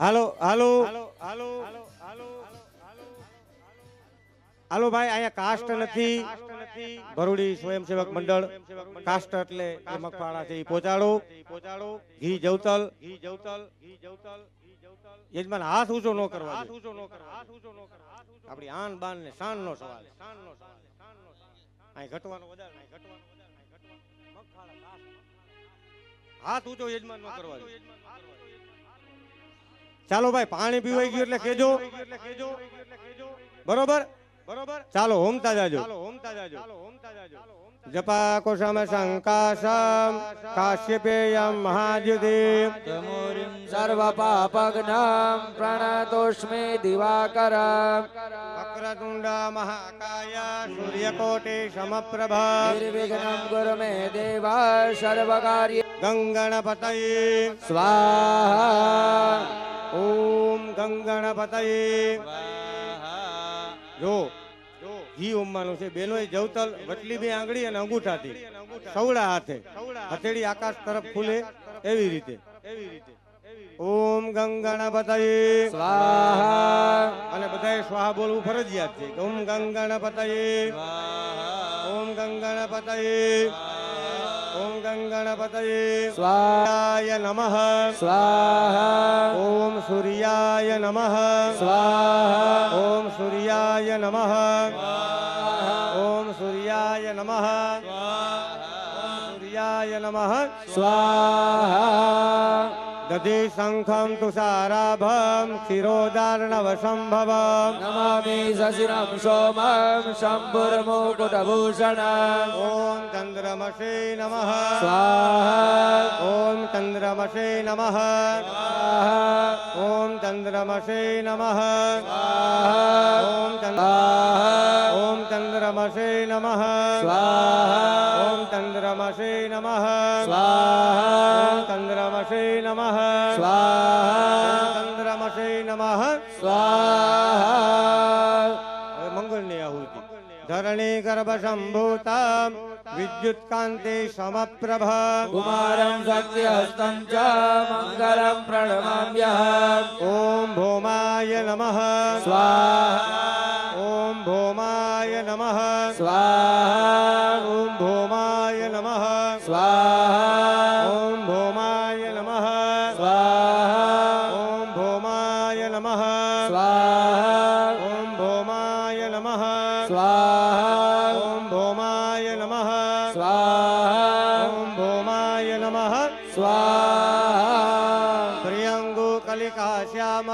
હાલો હાલો હાલો હાલો ભાઈ, અહીંયા કાસ્ટ નથી. ભરૂડી સ્વયંસેવક મંડળ કાસ્ટ એટલે એ મગફાળા છે, એ પહોંચાડો. ઘી જવતલ યજમાન હાથ ઊંચો ન કરવા, આપણી આન બાન ને શાન નો સવાલ. અહીં ઘટવાનો વધારે હાથ ઊંચો યજમાન નો કરવા. ચાલો ભાઈ, પાણી પીવાઈ ગયું એટલે કેજો. બરોબર બરોબર, ચાલો હોમતા જાજો. જપા કુસમ શંકાશમ કાશ્યપેયમ મહાદ્યુતિ તમોરિમ સર્વ પાપગ્નામ પ્રણતોસ્મે દિવાકરમ વક્રતુંડ મહાકાય સૂર્યકોટિ સમપ્રભા નિર્વિઘ્नं ગુરુ મે દેવા સર્વકાર્ય ગંગણપતયે સ્વાહા ઓમ ગંગણપતયે. જો ઘી ઉમવાનું છે બેનો, જવતલ વટલી બે આંગળી અને અંગૂઠાથી સવડા હાથે હથેળી આકાશ તરફ ખુલે એવી રીતે. ઓમ ગંગણપતયે સ્વાહા અને બધાએ સ્વાહા બોલવું ફરજિયાત છે. ઓમ ગંગણપતયે ઓમ ગંગણપતયે ઓમ ગંગણપતયે સ્વાહાય નમઃ સ્વાહા ઓમ સૂર્યાય નમઃ સ્વાહા ઓમ સૂર્યાય નમઃ ઓમ સૂર્યાય નમઃ સૂર્યાય નમઃ સ્વાહા દધી શંખમ તુષારાભમ ક્ષીરોદાર્ણવ સંભવમ નમામિ શશિરં સોમં શંભુર્મુકુટભૂષણં ઓમ ચંદ્રમસે નમઃ સ્વાહા ઓમ ચંદ્રમસે નમઃ ઓમ ચંદ્રમસે નમઃ ઓમ ઓમ ચંદ્રમસે નમઃ સ્વાહા ઓમ ચંદ્રમસે નમઃ સ્વાહા ઓમ ચંદ્રમસે નમઃ સ્વાહા ચંદ્રમસે નમઃ. સ્વાહા હવે મંગળની આહુતિ. ધરણી ગર્ભ સંભૂતા વિદ્યુત કાંતિ સમપ્રભ કુમારં સત્યહસ્तं ચ મંગલં પ્રણમામ્યહં ઓમ ભૌમાય નમઃ સ્વાહા ઓમ ભૌમાય નમઃ સ્વાહા ઓમ ભૌમાય નમઃ સ્વાહા ઓમ ભૌમાય નમઃ સ્વાહા ઓમ ભૌમાય નમઃ સ્વાહા ઓમ ભૌમાય નમઃ સ્વાહા ઓમ ભૌમાય નમઃ સ્વાહા ઓમ ભૌમાય નમઃ. સ્વાહા પ્રિયંગુ કલિકા શ્યામ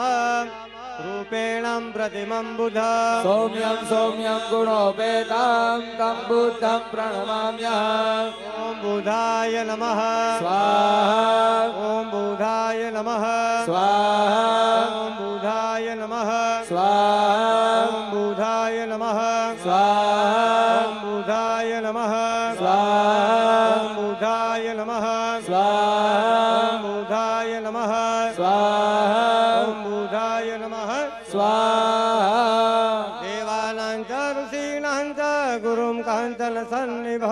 રૂપેણમ પ્રતિમં બુધ સૌમ્યં સૌમ્યં ગુણોપેતાં तं બુદ્ધં પ્રણમામ્યહં ઓમ બુધાય નમઃ સ્વાહા ઓમ બુધાય નમઃ સ્વાહા ઓમ બુધાય નમઃ સ્વાહા ઓમ બુધાય નમઃ સ્વાહા ઓમ બુધાય નમઃ સ્વાહા ઓમ બુધાય નમઃ સ્વાહા ઓમ બુધાય નમઃ સ્વાહા ઓમ બુધાય નમઃ. સ્વાહા દેવાનાં ચ ઋષીણાં ચ ગુરું કાંચન સન્નિભ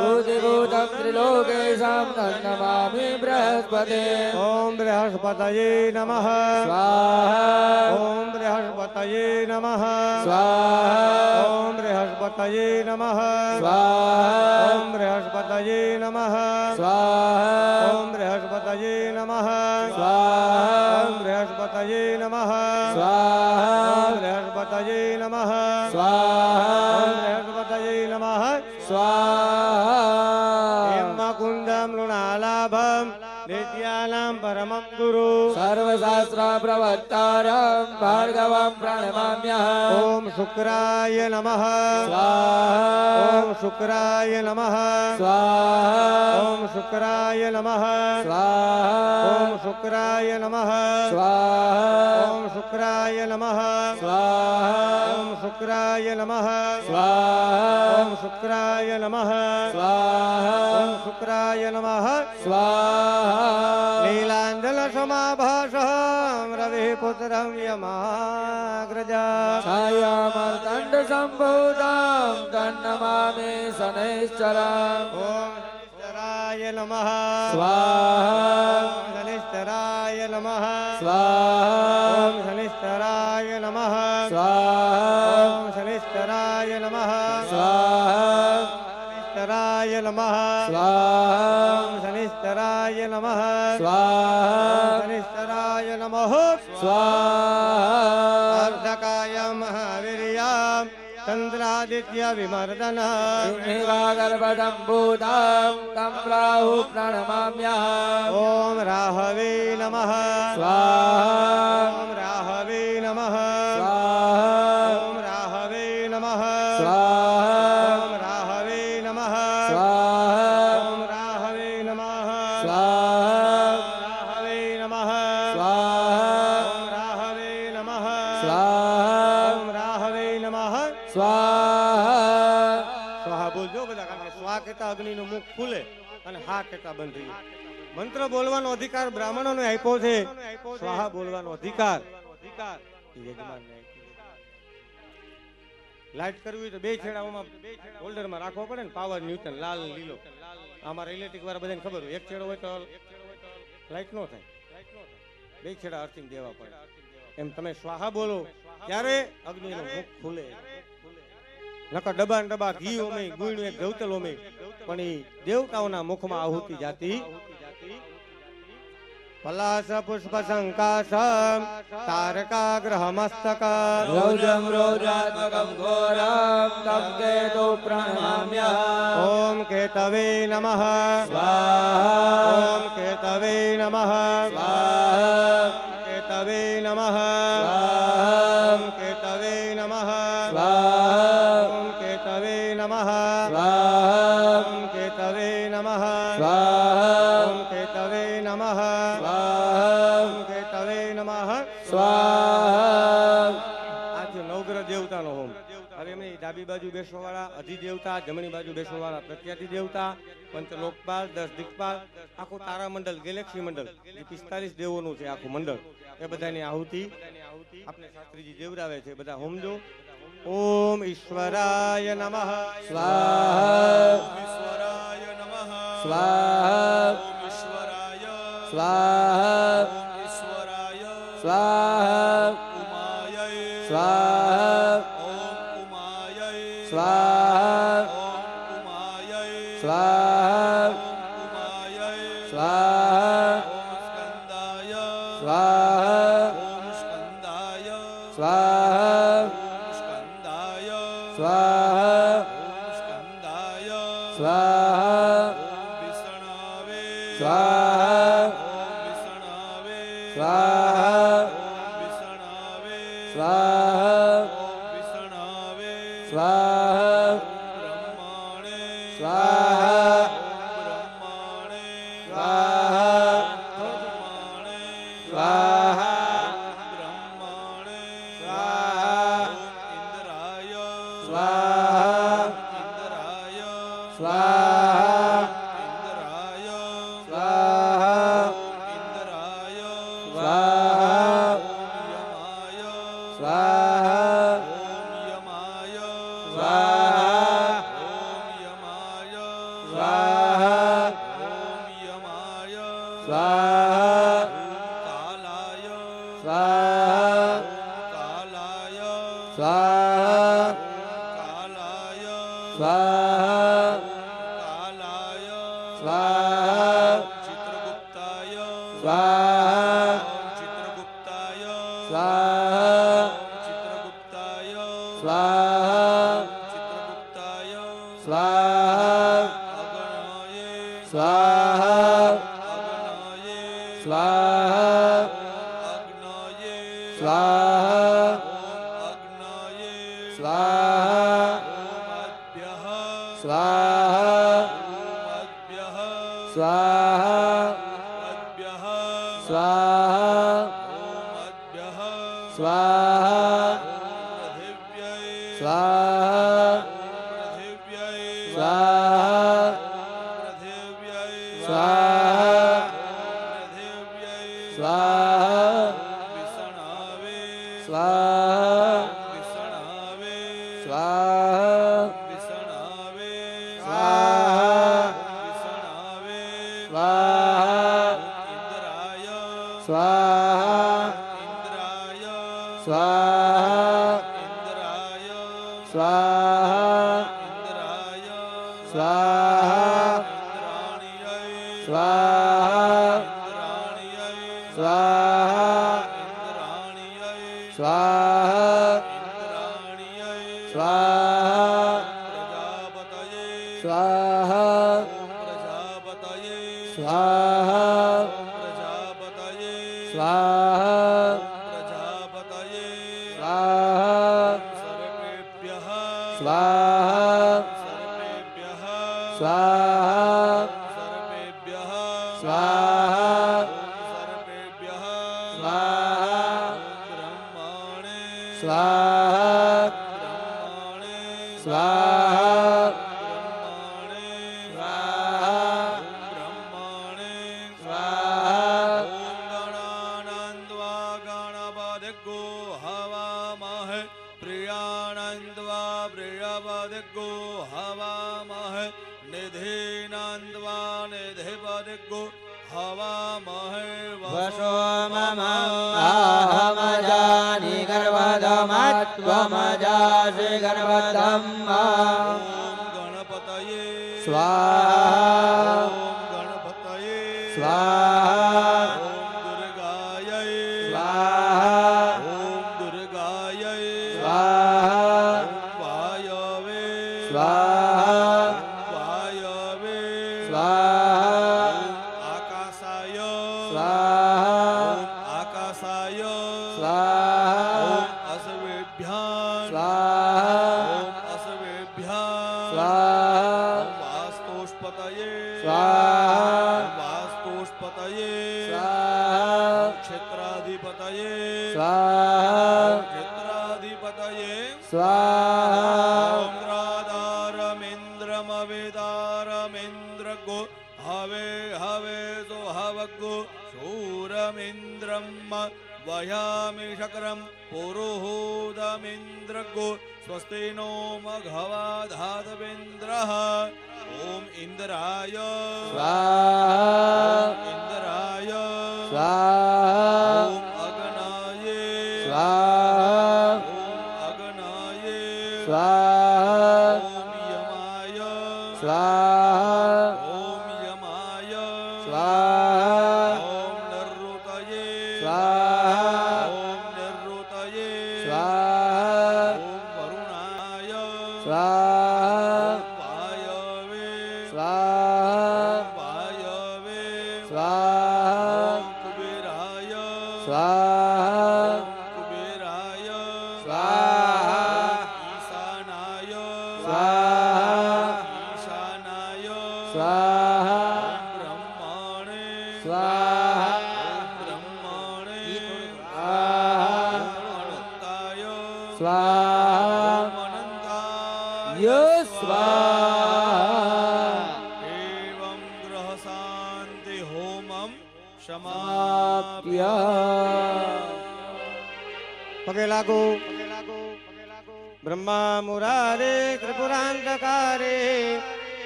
ભૂતિભૂतं ત્રિલોકેશાં તન્નમામિ બૃહસ્પતે ઓમ બૃહસ્પતયે નમઃ સ્વાહા ઓમ બૃહસ્પતયે નમઃ સ્વાહા ઓમ બૃહસ્પતયે નમઃ સ્વાહા ઓમ બૃહસ્પતયે નમઃ સ્વાહા ઓમ બૃહસ્પતયે નમઃ સ્વાહા ઓમ બૃહસ્પતયે નમઃ સ્વાહા ઓમ બૃહસ્પતયે નમઃ સ્વાહા ઓમ બૃહસ્પતયે નમઃ. સ્વાહા એમ કુંડમ લુણાલાભમ નિત્યાનાં પરમં ગુરુ સર્વશાસ્ત્ર પ્રવક્તારં ભાર્ગવં પ્રણમામ્યહં ઓમ શુક્રાય નમઃ સ્વાહા ઓમ શુક્રાય નમઃ સ્વાહા ઓમ શુક્રાય નમઃ સ્વાહા ઓમ શુક્રાય નમઃ સ્વાહા ઓમ શુક્રાય નમઃ સ્વાહા ઓમ શુક્રાય નમઃ સ્વાહા ઓમ શુક્રાય નમઃ સ્વાહા ઓમ શુક્રાય નમઃ. સ્વાહા નીલાંજલ સમાભાસઃ રવિ પુત્રં યમાગ્રજા છાયામર્દંડ સંભૂતં તન્નમામિ શનૈશ્ચરં ઓમ શનિશ્ચરાય નમઃ સ્વાહા ઓમ શનિશ્ચરાય શનિશ્ચરાય નમઃ સ્વાહા ઓમ શનિશ્ચરાય નમઃ સ્વાહા ઓમ શનિશ્ચરાય નમઃ સ્વાહા શનિશ્ચરાય નમઃ સ્વાહા ઓમ શનિશ્ચરાય નમઃ સ્વાહા શનિશ્ચરાય નમઃ સ્વાહા અર્ધકાય મહાવીર્યામ ચંદ્રાદિત્ય વિમર્દન ગર્ભદંભૂતમ તમ રાહુ પ્રણમામ્યહમ ઓમ રાહવે નમઃ સ્વાહા ઓમ રાહવે નમઃ સ્વાહા ઓમ રાહવે નમઃ સ્વાહા ઓમ રાહવે નમઃ સ્વાહા ઓમ રાહવે નમઃ સ્વાહા રાહવે નમઃ સ્વાહા ઓમ રાહવે નમઃ સ્વાહા ઓમ રાહવે નમઃ સ્વાહા સ્વાહા બોલજો બધા, કારણ કે સ્વા કહેતા અગ્નિનું મુખ ખુલે અને હા કહેતા બંધ થઈ જાય. મંત્ર બોલવાનો અધિકાર બ્રાહ્મણોને આપ્યો છે, સ્વાહા બોલવાનો અધિકાર એ યજમાનને આપ્યો છે. લાઈટ કરવી હોય તો બે છેડાઓમાં હોલ્ડરમાં રાખવો પડે ને, પાવર ન્યૂટન લાલ લીલો. અમારા ઇલેક્ટ્રિક વાળા બધાને ખબર હોય, એક છેડો હોય તો લાઈટ નો થાય, બે છેડા અર્થિંગ દેવા પડે. એમ તમે સ્વાહા બોલો ત્યારે અગ્નિનું મુખ ખુલે. નકર ડબા ને ડબા ઘી ઓમે ગુણ્યું એક ગૌતલ ઓમે, પણ એ દેવતાઓના મુખમાં આહુતિ જાતી. પલાસ પુષ્પ સંકાશમ તારકાગ્રહ મસ્તક રૌદ્રમ રૌદ્રાત્મકમ ઘોરમ તમ કેતુ પ્રણમામ્યહમ ઓમ કેતવે નમઃ સ્વાહા ઓમ કેતવે નમઃ સ્વાહા કેતવે નમઃ સ્વાહા ઓમ કેતવે નમઃ સ્વાહા ઓમ કેતવે નમઃ સ્વાહા ઓમ કેતવે નમઃ સ્વાહા ઓમ કેતવે નમઃ સ્વાહા ઓમ કેતવે નમઃ. સ્વાહા આ થયો નવગ્રહ દેવતાનો હોમ. હવે એમની ડાબી બાજુ બેસવાવાળા અધિદેવતા, જમણી બાજુ બેસવાવાળા પ્રત્યાધિ દેવતા, પંચલોકપાલ, 10 દિક્પાલ, આખું તારામંડળ, ગેલેક્સી મંડળ, જે 45 દેવોનું છે આખું મંડળ, એ બધાની આહુતિ આપણે શાસ્ત્રીજી દેવરાવે છે. બધા હોમજો. ઓમ ઈશ્વરાય નમઃ સ્વાહા ઈશ્વરાય નમઃ સ્વાહા ઓમ ઈશ્વરાય સ્વાહા ઓમ ઈશ્વરાય સ્વાહા ઉમાય સ્વાહા ઓમ ઉમાય સ્વાહા ઓમ ઉમાય સ્વાહા ઓમ ઉમાય સ્વાહા ઓમ સ્કંદાય સ્વાહા ઓમ સ્કંદાય સ્વાહા ઓમ સ્કંદાય સ્વાહા ઓમ સ્કંદાય સ્વાહા ઓમ વિષ્ણવે સ્વાહા ઓમ વિષ્ણવે સ્વાહા ઓમ વિષ્ણવે સ્વાહા ઓમ વિષ્ણવે સ્વાહા ઓમ બ્રહ્મણે સ્વાહા ઓમ બ્રહ્મણે સ્વાહા ઓમ બ્રહ્મણે સ્વાહા બ્રહ્મણે સ્વાહા ઓમ ઇન્દ્રાય સ્વાહા ઇન્દ્રાય સ્વાહા ઇન્દ્રાય સ્વાહા ઓમ ઇન્દ્રાય સ્વાહા ઓમ યમાય સ્વાહા ઓમ યમાય સ્વાહા ઓમ યમાય સ્વાહા ઓમ યમાય સ્વાહા કાલાય સ્વાહા કાલાય સ્વાહા કાલાય સ્વાહા કાલાય સ્વાહા ચિત્રગુપ્તાય સ્વાહા ચિત્રગુપ્તાય સ્વાહા ચિત્રગુપ્તાય સ્વાહા ચિત્રગુપ્તાય સ્વાહા અગણયે સ્વાહા અગણયે સ્વાહા અગ્નયે સ્વાહા અગ્નયે સ્વાહા ઓમભ્યઃ સ્વાહા ઓમભ્યઃ સ્વાહા ઓમભ્યઃ સ્વાહા ઓમભ્યઃ સ્વાહા પૃથિવ્યૈ સ્વાહા પૃથિવ્યૈ સ્વાહા પૃથિવ્યૈ સ્વાહા પૃથિવ્યૈ સ્વાહા વિષ્ણવે સ્વાહા વિષ્ણવે સ્વાહા વિષ્ણવે સ્વાહા વિષ્ણવે સ્વાહા ઇન્દ્રાય સ્વાહા ઇન્દ્રાણિયૈ સ્વાહા ઇન્દ્રાણિયૈ સ્વાહા ઇન્દ્રાણિયૈ સ્વાહા ઇન્દ્રાણિયૈ સ્વાહા પ્રજાપતયે સ્વાહા પ્રજાપતયે સ્વાહા પ્રજાપતયે સ્વાહા પ્રજાપતયે સ્વાહા સર્વેભ્યઃ સ્વાહા સર્વેભ્યઃ સ્વાહા સર્વેભ્યઃ સ્વાહા સર્વેભ્યઃ સ્વાહા બ્રહ્મણે સ્વાહા બ્રહ્મણે સ્વાહા બ્રહ્મણે સ્વાહા બ્રહ્મણે સ્વાહા ॐ गणानन्द्वा गणपतिर्गो हवामहे प्रियानन्द्वा प्रियपतिर्गो हवामहे निधिनन्द्वा निधिपतिर्गो हवामहे वसो मम आहमजानि गर्भधमत्वमजासि गर्भधम्मा ॐ गणपतये स्वाहा ॐ गणपतये स्वाहा ॐ दुर्गायै स्वाहा ॐ दुर्गायै स्वाहा ॐ वायवे स्वाहा वायवे स्वाहा ॐ आकाशाय स्वाहा ॐ आकाशाय स्वाहा ॐ असवेभ्यां स्वाहा ॐ असवेभ्यां स्वाहा ॐ वास्तुष्पतये स्वाहा ॐ वास्तुष्पतये स्वाहा क्षेत्राधिपतये स्वाहा क्षेत्राधिपतये स्वाहा ओम्रादारमिन्द्रमवेदारमिन्द्रगो हवे हवे सो हवगो शूरमिन्द्रं वयामि शक्रं पुरुहूतमिन्द्रगो स्वस्ति नो मघवाधातविन्द्रः ॐ इन्द्राय स्वाहा इन्द्राय स्वाहा ॐ अगनाय स्वाहा ॐ अगनाय स्वाहा ॐ यमाय स्वाहा ॐ यमाय स्वाहा ॐ नृतये स्वाहा ॐ नृतये स्वाहा ॐ वरुणाय स्वाहा ॐ वायवे स्वाहा ॐ वायवे स्वाहा ॐ कुबेराय स्वाहा ॐ कुबेराय स्वाहा ईशानाय स्वाहा ईशानाय स्वाहा ब्रह्मणे स्वाहा ब्रह्मणे स्वाहा अनन्ताय स्वाहा अनन्ताय यो स्वाहा एवं ग्रह शांति होमं समाप्य समाप्य પગે લાગો બ્રહ્મા મુરારે ત્રિપુરાંતકારે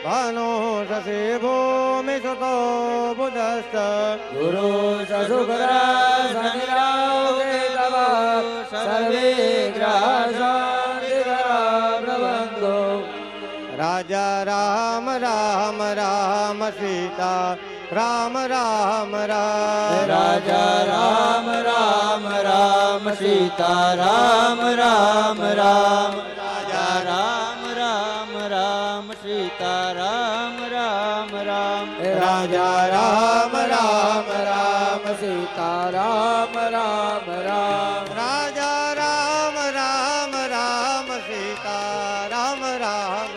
ભાનો સસે ભૂમિ સુતો બુધસ્ત गुरु ससुकरा शनिरागे तव सर्वे ग्रहा शान्तिकरा प्रबन्धो રાજા રામ રામ રામ સીતા રામ રામ રામ राजा राम राम राम सीता राम राम राम राजा राम राम राम सीता राम राम राम राजा राम राम राम सीता राम राम राम રાજા રામ રામ રામ સીતા રામ રામ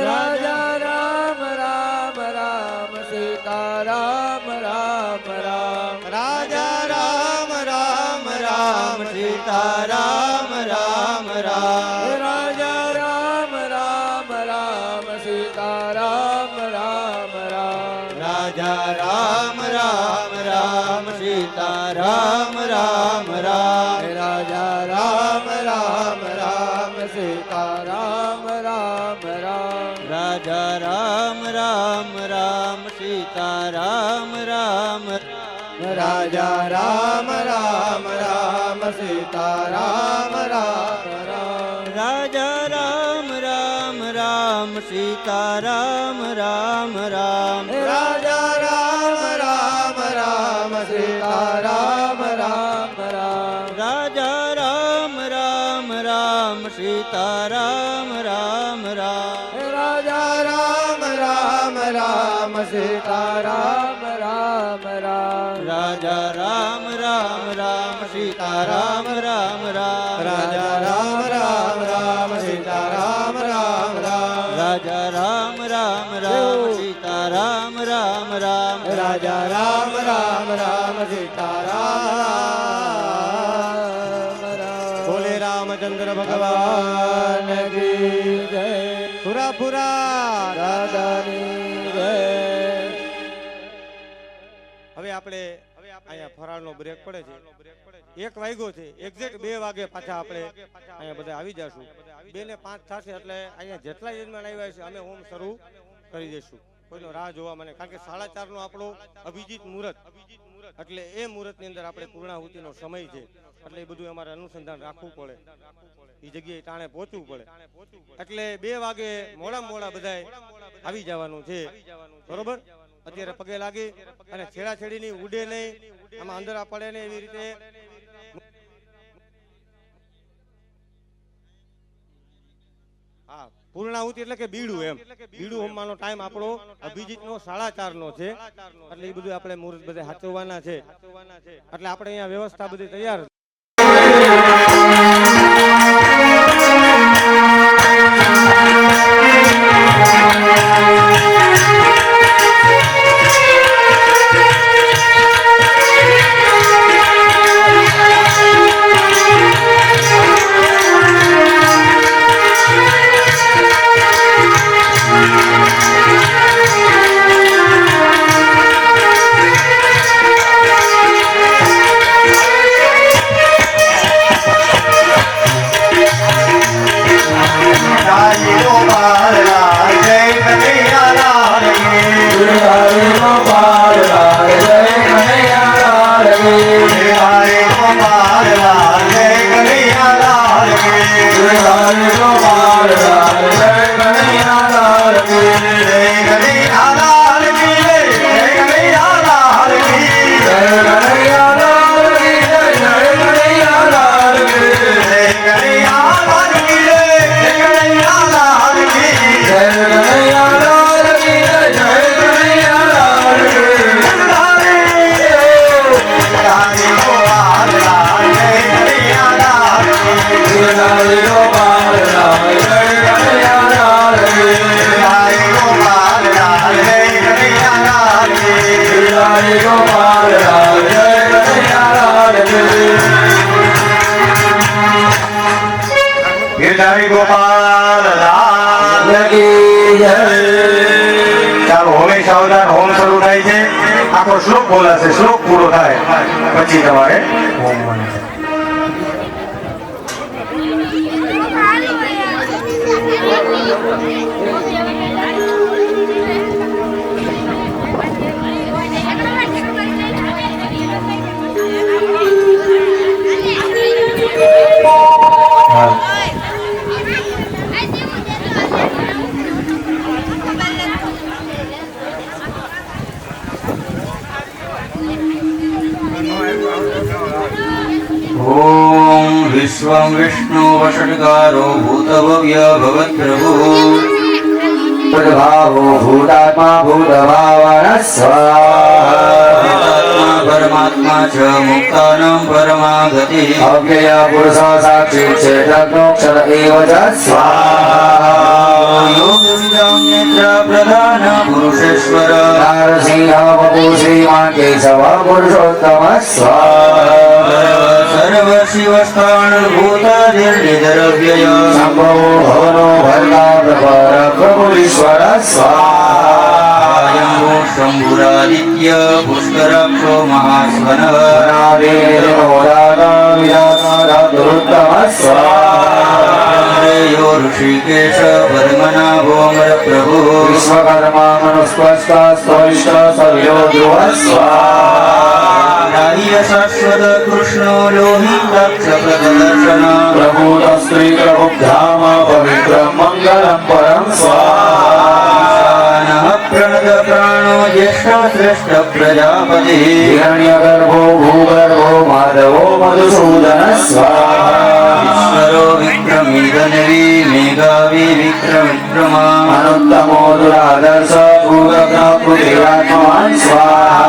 રામ राजा राम राम राम सीता राम राम राम રાજા રામ રામ રામ સીતા રામ રામ રામ राजा राम राम राम सीता राम राम राम રાજા રામ રામ રામ સીતા રામ રામ રામ राजा राम राम राम सीता राम राम राम राजा राम राम राम सीता राम राम राजा राम राम राम सीता राम राम राम राजा राम राम राम સીતારામ રામ રામ રાજા રામ રામ રામ સીતારામ રામ રામ રાજા રામ રામ રામ સીતારામ રામ રામ રાજા રામ રામ રામ સીતારામ રામ રામ રાજા રામ રામ રામ સીતારામ રામ રામ રાજા રામ રામ રામ સીતારામ રામ રામ રાજા રામ રામ રામ સીતારામ રામ રામ રાજા રામ રામ રામ સીતારામ રામ બોલે રામચંદ્ર ભગવાન ભગવાન કી જય પુરા દાદાની જય હવે આપણે અહીંયા ફરાળનો બ્રેક પડે છે 1 વાગ્યો છે એક્ઝેક્ટ 2 વાગે પાછા આપણે અહીંયા બધા આવી જશું 2 ને 5 થશે એટલે અહીંયા જેટલા યજમાન આવ્યા છે અમે હોમ શરૂ કરી દઈશું કોઈનો રાહ જોવા મને કારણ કે 4:30 નો આપણો અભિજીત મુહૂર્ત એટલે એ મુહૂર્તની અંદર આપણે પૂર્ણાહુતિનો સમય છે એટલે એ બધું અમારે અનુસંધાન રાખવું પડે એ જગ્યાએ ટાણે પહોંચવું પડે એટલે 2 વાગે મોડા બધાય આવી જવાનું છે બરોબર અત્યારે પગે લાગી અને છેડાછેડીની ઉડે નહીં આમાં અંદર પડે ને એવી રીતે હા પૂર્ણાહુતિ એટલે કે બીડું એમ બીડું હોમવાનો ટાઈમ આપણો અભિજીતનો 4:30 નો છે એટલે એ બધું આપણે મુહૂર્ત બધે સાચવવાના છે એટલે આપણે અહીંયા વ્યવસ્થા બધી તૈયાર હોમ શરૂ થાય છે આખો શ્લોક બોલાશે શ્લોક પૂરો થાય પછી તમારે હોમ विश्वं विष्णु वषट्कारो भूतभव्य भवत्प्रभु भावो भूतात्मा भूतभावनः स्वाहा परमात्मा च मुक्तानां परमागति अव्यय पुरुष साक्षी चेतनोक्षर एव च स्वाहा योगविदं नेत्र प्रधान पुरुषेश्वर नारसिंह वपु श्रीमान् केशव पुरुषोत्तम स्वाहा सर्वशिवस्थाणभूतनिर्निधरव्यय शम्भो भवनो भर्ता प्रभर प्रभुरीश्वर स्वाहा शम्भुरादित्य पुष्कराक्षो महास्वनः नादेवोदानविदानरुत्तम स्वाहा ऋषिकेश वर्मना भोमर प्रभु विश्वकर्मा मनुस्पष्ट स्पष्ट सव्यो ध्रुव स्वाहा शाश्वत कृष्ण लोहिताक्ष प्रदर्शन प्रभुत स्त्री प्रभुधाम पवित्र मंगल મંગલમ પરમ ईशानः प्रणत प्राणो ज्येष्ठ श्रेष्ठ प्रजापति हिरण्यगर्भो भूगर्भो माधवो मधुसूदन स्वाहा ईश्वरो विक्रमीदनवी मेघावी विक्रमिक्रमा अनुत्तमो दुरादर्श भूगग्न पृथिव्यात्मवान् स्वाहा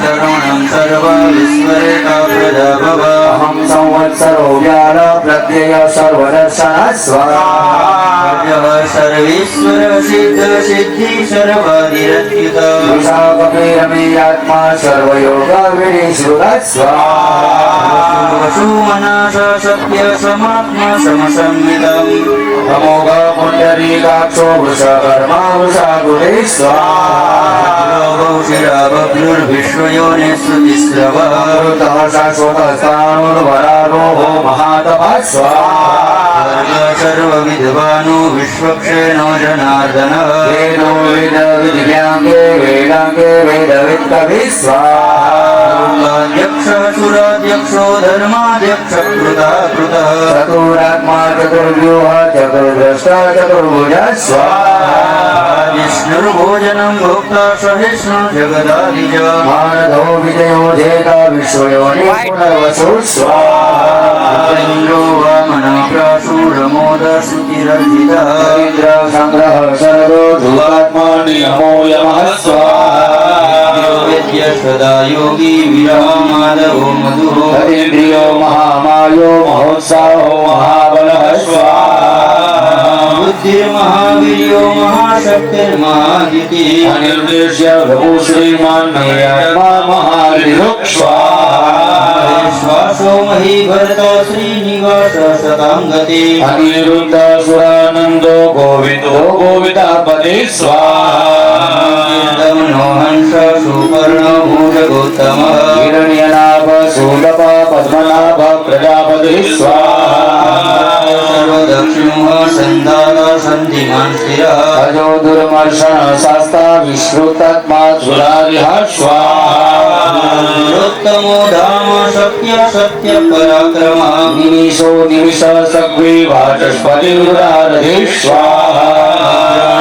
शरणं सर्व विश्वरेता प्रजाभव अहं संवत्सरो व्याल प्रत्यय सर्वदर्शन स्वाहा सर्वेश्वर सिद्ध सिद्धि सर्वादिरच्युत विशाखमेरमेयात्मा सर्वयोग विनिश्रुत स्वाहा वसु मनास सत्य समात्मा समसंहितम् अमोघ पुण्डरीकाक्षो वृषकर्मा वृषाकुटे स्वाहा शिराबभ्रुर्विश्वयोने श्रुतिस्रव ऋतः शाश्वतः स्थाणुर्वरारोहो महातपः स्वाहा सर्वविद्वानो विश्वक्षेणो जनार्दन वेदो वेद विद्याङ्गे वेदाङ्गे वेदवित्कविः स्वाहा सुराध्यक्षो धर्माध्यक्ष कृता कृतः चतुरात्मा चतुर्व्यूह चतुर्द्रष्टा चतुर्भुज स्वाहा विष्णुर्भोजनं भोक्ता सहिष्णु जगदादिज मानदो विजयो जेता विश्वयोनि पुनर्वसु स्वाहा इन्द्रो वामनः प्राशूरमोद श्रुतिरर्जितः इन्द्र संग्रह शरदो धूतात्मा नियमो यमः स्वाहा वेद्य सदा योगी विरमादवो मधुः इन्द्रियो महामायो महोत्साहो महाबलः स्वाहा बुद्धिर्महावीर्यो महाशक्तिर्महादिति अनिर्देश्य प्रभु श्रीमान आत्मा महालिरुक् स्वाहा श्वासो मही भरत श्रीनिवास शतांगति अनिरुद्ध सुरानंदो गोविंदो गोवितापति स्वाहा नो हंस सुपर्ण भूज गौतम हिरण्यनाभ शूलप पद्मनाभ प्रजापति स्वाहा सर्वदक्षिणः सन्दाता सन्धिमान् स्थिरः अजो दुर्मर्शन शास्ता विश्रुतात्मा सुरारिः स्वाहा उत्तमो धाम सत्य सत्य पराक्रमः निमिषो निमिष सग्वी वाचस्पति रुदारधि स्वाहा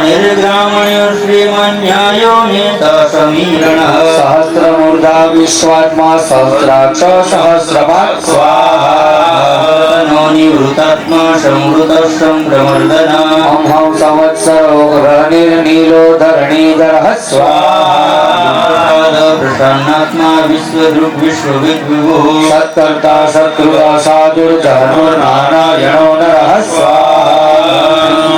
निर्ग्रामण्य श्रीमन्यायो नेता समीरणः सहस्रमूर्धा विश्वात्मा सहस्राक्ष सहस्रपात् स्वाहा नो निवृतात्मा संवृतः संभ्रमर्दनः अहं संवत्सरो ग्रहनिर्नीलो धरणीधरः स्वाहा प्रसन्नात्मा विश्वदृक् विश्वविद्विभुः सत्कर्ता शत्रुता साधुर्जहनुर्नारायणो नरः स्वाहा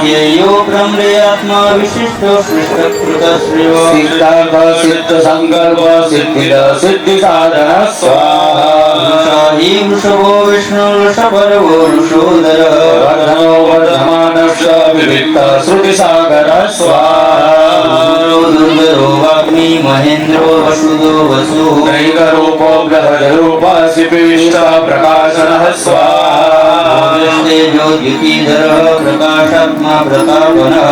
ध्येयो ब्रह्मयात्मा विशिष्टो सृष्टकृतश्रेयो सिद्धार्थ सिद्ध संकल्प सिद्धिद सिद्धि साधन स्वाहा हि वृषभो विष्णु वृषभर्वो वृषोदरः वर्धनो वर्धमानस्य विविक्त श्रुतिसागर स्वाहा दुर्धरो वाग्मी महेन्द्रो वसुदो वसुः नैकरूपो ग्रहरूप शिपिष्ट प्रकाशनः स्वाहा तेजो द्युतिधरः प्रकाशात्मा प्रतापनः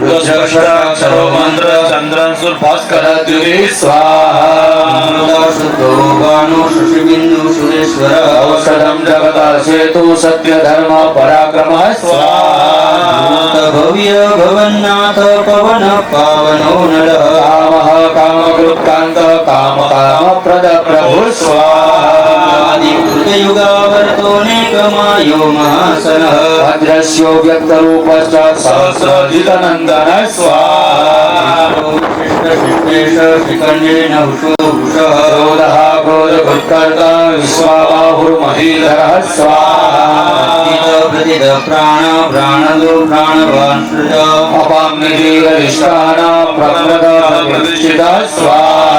रुद्राक्षरो मंत्र चंद्रन सुभास्कर द्युति स्वाहा शुद्धो बाणो शशिबिन्दु सुरेश्वरः औषधं जगता सेतु सत्य धर्म पराक्रमः स्वाहा भव्य भवन्नाथ पवन पावनो नरः कामः कामकृत्कान्त काम काम प्रद प्रभु स्वाहा आदिकृतयुगावर्तो नेकमायो महासनः भद्रस्यो व्यक्तरूपश्च सहस्रजितनन्दन स्वाहा शिष्टेश शिखण्डेन वृषो वृषः क्रोधः क्रोधकृत्कर्ता विश्वाबाहुर्महीधरः स्वाहा प्रतिद प्राण प्राणदो प्राणवान् सृज अपाम्निधिगरिष्ठान प्रकृत प्रतिष्ठितः स्वाहा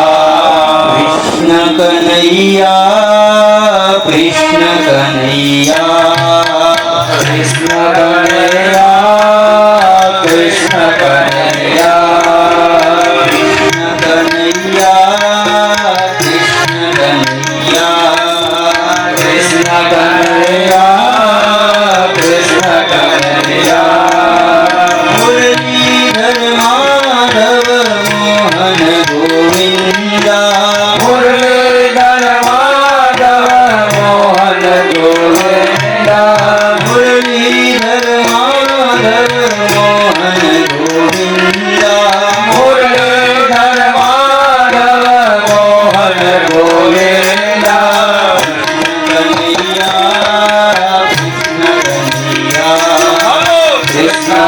कृष्ण कन्हैया कृष्ण कन्हैया कृष्ण कन्हैया कृष्ण कन्हैया कृष्ण कन्हैया कृष्ण कन्हैया कृष्ण कन्हैया कृष्ण कन्हैया मुरलीधर माधव मोहन गोविंदा मुरलीधर माधव मोहन गोविंदा मुरलीधर माधव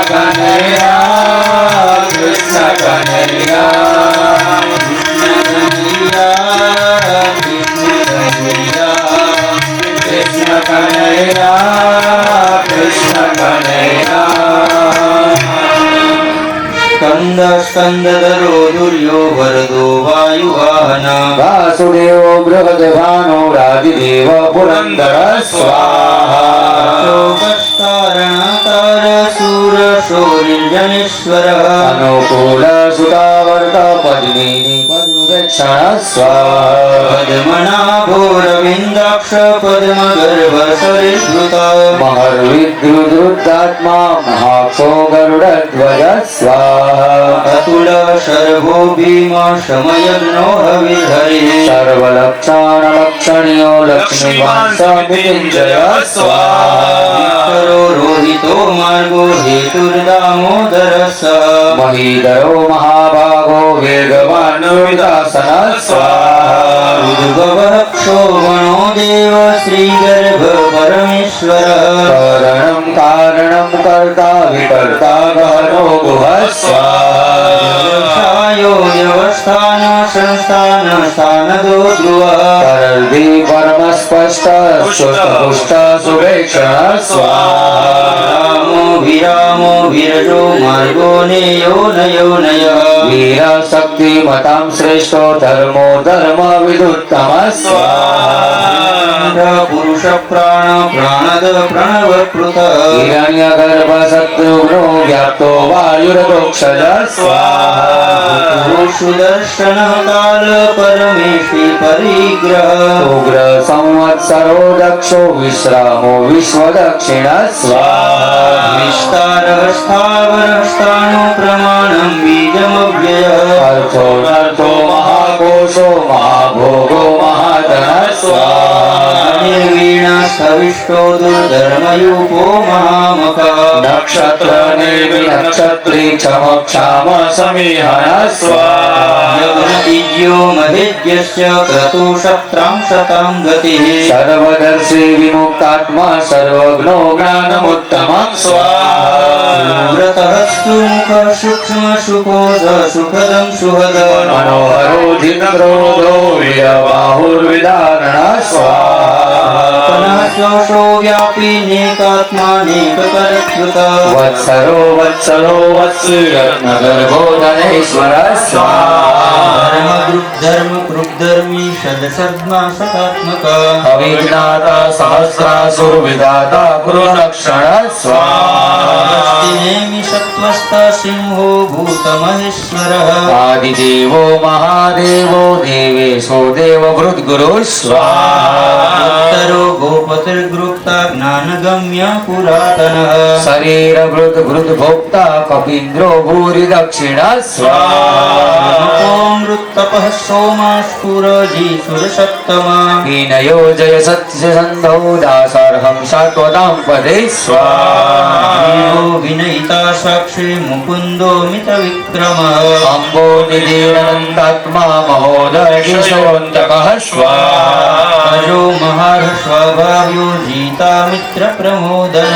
કનૈયા કૃષ્ણ કનૈયા કૃષ્ણ કનૈયા કૃષ્ણ કનૈયા સ્કંદ સ્કંદધરો દુર્યો વરદો વાયુવાહન વાસુદેવો બૃહદભાનો રાજીદેવ પુરંદર સ્વાહા કારણકાર સુર શૌર્યજનેશ્વર અનુકૂળ સુતાવર્ત પદ્મિની પદ્મક્ષણ સ્વાહા પદ્મનાભોરવિંદાક્ષ પદ્મગર્ભ સરિસ્મૃત મહર્વિદ્રુદ્રુતાત્મા મહાક્ષો ગરુડધ્વજ સ્વાહા અતુલ શર્ભો ભીમ શમયજ્ઞો હવિર્હરિ સર્વલક્ષણ લક્ષણ્યો લક્ષ્મીવાંસ મૃત્યુંજય સ્વાહા રોહિતો માર્ગો હેતુર્દામોદર સ મહીધરો મહાભાગો વેગવાન વિદાસન સ્વાહા ઉદ્ભવક્ષો ગણો દેવ શ્રી ગર્ભ પરમેશ્વર કારણમ કારણમ કર્તા વિકર્તા ગહનો ગુહ સ્વાહા વ્યવસ્થાન સંસ્થાન સ્થાનદો ધ્રુવ કરદી પરમ સ્પષ્ટ સુષ્ટ સુભેક્ષણ સ્વાહા રામો વિરામો વિરજો માર્ગો નેયો નયો નય વીર શક્તિ મતામ શ્રેષ્ઠો ધર્મો ધર્મ વિદુત્તમ સ્વાહા પુરુષ પ્રાણ પ્રાણદ પ્રણવકૃત હિરણ્ય ગર્ભ શત્રુઘ્નો વ્યાપ્તો વાયુરગોક્ષજ સ્વાહા સુદર્શન કાલ પરમેશી પરિગ્રહ ઉગ્ર સંવત્સરો દક્ષો વિશ્રામો વિશ્વ દક્ષિણ સ્વાહા વિસ્તાર સ્થાવર સ્થાનો પ્રમાણમ બીજમવ્યય અર્થો નર્થો મહાકોશો મહાભોગો મહાધન સ્વાહા નિર્વીણા સ્થવિષ્ટો દુર્ધર્મયુપો મહામક નક્ષત્ર નિર્વિનક્ષત્રી ક્ષમક્ષામ સમિહન સ્વાહા યજ્ઞતિજ્યો મહેજ્યસ્ય ક્રતુ સપ્ત્રાં શતાં ગતિઃ સર્વદર્શી વિમુક્તાત્મા સર્વજ્ઞો જ્ઞાનમુત્તમં સ્વાહા વ્રતહસ્તુ મુખ સૂક્ષ્મ સુખોદ સુખદં સુહદ મનોહરો જિતક્રોધો વીરબાહુર્વિદારણ સ્વાહા પનાશોષો વ્યાપી નેકાત્માનેકકરકૃત વત્સરો વત્સલો વત્સરત્નગર્ભો ધનેશ્વર સ્વાહા ધર્મકૃદ્ધર્મી સદસદ્મા સતાત્મક અવિજ્ઞાતા સહસ્રાસુર વિધાતા કૃરક્ષણ સ્વાહા નેમિ સત્વસ્ત સિંહો ભૂત મહેશ્વર આદિદેવો મહાદેવો દેવેશો દેવભૃત ગુરુ સ્વાહા ઉત્તરો ગોપતિર્ગૃપ્તા જ્ઞાનગમ્ય પુરાતન શરીર વૃત વૃત ભોક્તા કપીન્દ્રો ભૂરી દક્ષિણ સ્વાહા મૃતપઃ સોમાસ્ફુરજી સુરસપ્તમા વિનયો જય સત્ય સંધૌ દાસર્હં શાશ્વતાં પદે સ્વાહા વિનયિતા સાક્ષી મુકુંદો મિત વિક્રમ અંબો નિધિરનંદાત્મા મહોદયશોંતકઃ સ્વાહા અજો મહાર સ્વભાવ્યો જીતા મિત્ર પ્રમોદન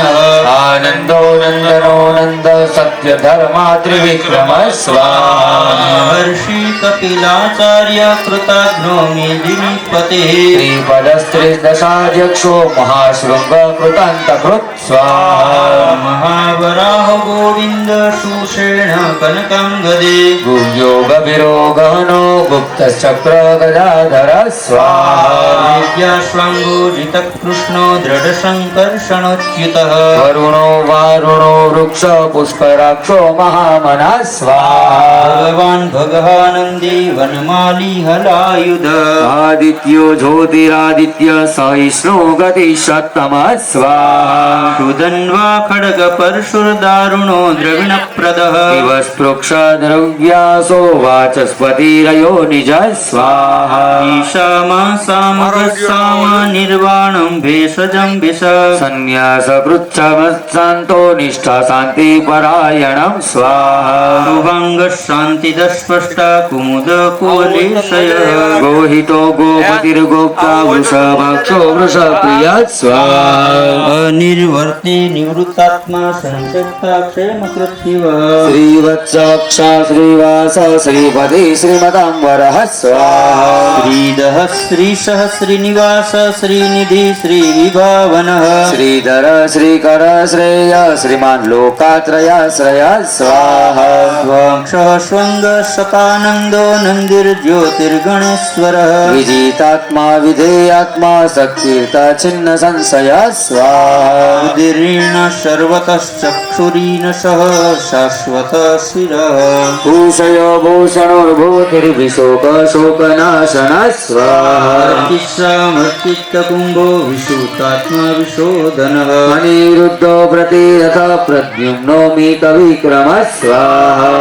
આનંદો નંદનો નંદ સત્ય ધર્મા ત્રિવિક્રમ સ્વાહા મહર્ષિ કપિલાચાર્ય કૃતાગ્નો મેદિનીપતે શ્રીપદસ્ત્રીદશાધ્યક્ષો મહાશૃંગ કૃતાંતકૃત સ્વાહા મહાવરાહ ગોવિંદ સુષેણ કનકાંગદે ગુહ્યો ગભીરો ગહનો ગુપ્ત ચક્ર ગદાધર સ્વાહા વિદ્યાશ્વાંગો જીત કૃષ્ણો દ્રઢ સંકર્ષણોચ્યુત વરુણો વારુણો વૃક્ષ પુષ્કરાક્ષો મહામના સ્વાહા ભગવાન ભગવાનંદી વનમાલી હલાયુધ આદિત્યો જ્યોતિરાદિત્ય સહિષ્ણુ ગતિ સત્તમ સ્વાહા સુધન્વા ખડગ પરશુર દારુણો દ્રવિણ પ્રદ દિવસ પૃક્ષ દ્રવ્યાસો વાચસ્પતિરયો નિજ સ્વાહા ઈશામા સામગસ્સામા નિર્વાણમ ભેષજમ વિષ સંન્યાસ કૃચ્છમસ્સાંતો નિષ્ઠા શાંતિ પર नारायणं स्वाहा शुभंग शांतिद स्पष्ट कुमुद कुलेशय गोहितो गोपतिर्गोप्ता वृषभक्षो वृषप्रिय स्वाहा अनिर्वर्ति निवृत्तात्मा संसक्ता क्षेमकृत्शिव श्रीवत्सक्षा श्रीवास श्रीपति श्रीमतांबरः स्वाहा श्रीदः श्रीशः श्रीनिवास श्रीनिधि श्रीविभावनः श्रीधर श्रीकर श्रेय श्रीमान् लोकात्रयाश्रय स्वाहा स्वाक्षः स्वंग शतानन्दो नन्दिर्ज्योतिर्गणेश्वरः विजितात्मा विधेयात्मा सत्कीर्त छिन्न संशय स्वाहा उदीर्ण सर्वतश्चक्षुरीनशः शाश्वत शिरः भूषयो भूषणोर्भूतिर्विशोक शोकनाशन स्वाहा अर्चित्तकुम्भो विशुतात्मा विशोधनः अनिरुद्धो प्रतिरथ प्रद्युम्नो मीतविक्रम स्वाहा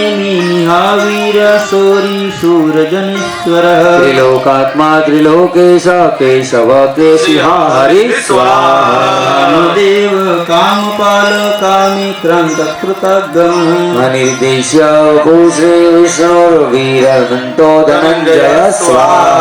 हालनेमिहावीर शौरी शूरजनेश्वरः त्रिलोकात्मा त्रिलोकेश केशव केशिहा हरि स्वाहा देव कामपाल कामी क्रांत कृतगमः अनिर्देश्य भूश्री विष्णुर्वीरघण्टो धनञ्जय स्वाहा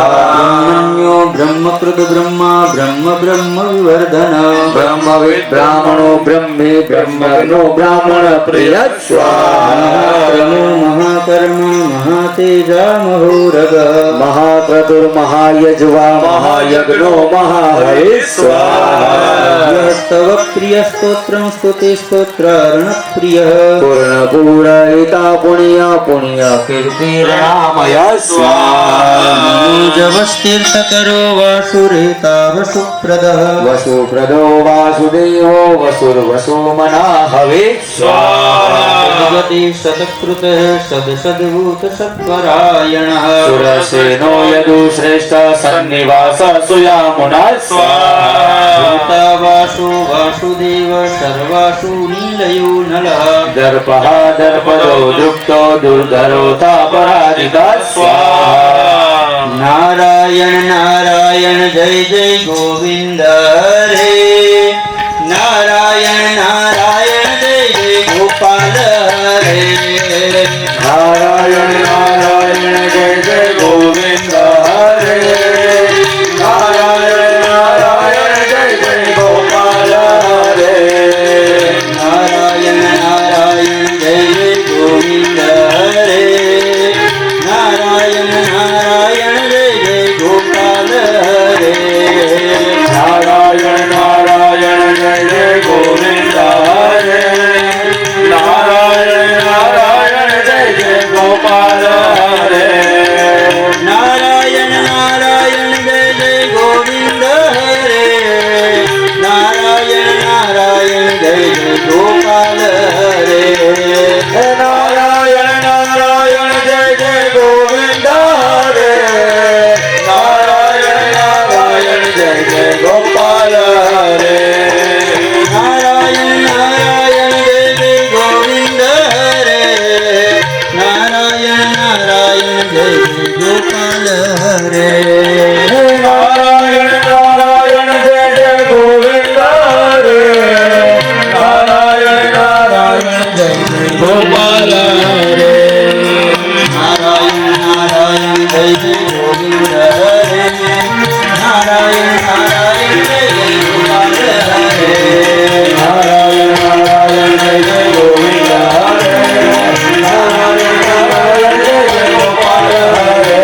ब्रह्मण्यो ब्रह्मकृत ब्रह्मा ब्रह्म ब्रह्म विवर्धन ब्रह्मविद् ब्राह्मणो ब्रह्मे ब्रह्मणो ब्राह्मण प्रिय स्वाहा महाकर्म महातेजा महोरग महाक्रतुर्महायज्वा महायज्ञो महाहरि स्वाहा स्तव प्रिय स्तोत्रं स्तुते स्तोत्रारण प्रिय पूर्ण पूरयिता पुण्य पुण्य कीर्तिरामय स्वाहा जवस्तीर्थकरो वासुरेता वसुप्रदः वसुप्रदो वासुदेवो वसुर्वसुमना हवे स्वाहा जगति शतकृतः सदसद्भूत सत्परायणः सुरसेनो यदु श्रेष्ठ सन्निवास सुयामुना स्वाहा वासु वासुदेव सर्वासु नीलयो नलः दर्पः दर्पदो दुक्तो दुर्धरोता पराजिता स्वाहा नारायण नारायण जय जय गोविंद हरे नारायण नारायण जय जय गोपाल हरे नारायण नारायण जय जय गोविंद हरे नारायण नारायण जय जय गोपाल हरे नारायण नारायण जय जय गोविंद हरे नारायण नारायण जय जय गोपाल हरे नारायण नारायण जय जय गोविंद हरे नारायण नारायण जय जय गोपाल हरे नारायण नारायण जय जय गोविंद हरे नारायण नारायण जय जय गोपाल हरे नारायण नारायण जय जय गोविंद हरे नारायण नारायण जय जय गोपाल हरे नारायण नारायण जय जय गोविंद हरे नारायण नारायण जय जय गोपाल हरे नारायण नारायण जय जय गोविंद हरे नारायण नारायण जय जय गोपाल हरे नारायण नारायण जय जय गोविंद हरे नारायण नारायण जय जय गोपाल हरे नारायण नारायण जय जय गोविंद हरे नारायण नारायण जय जय गोपाल हरे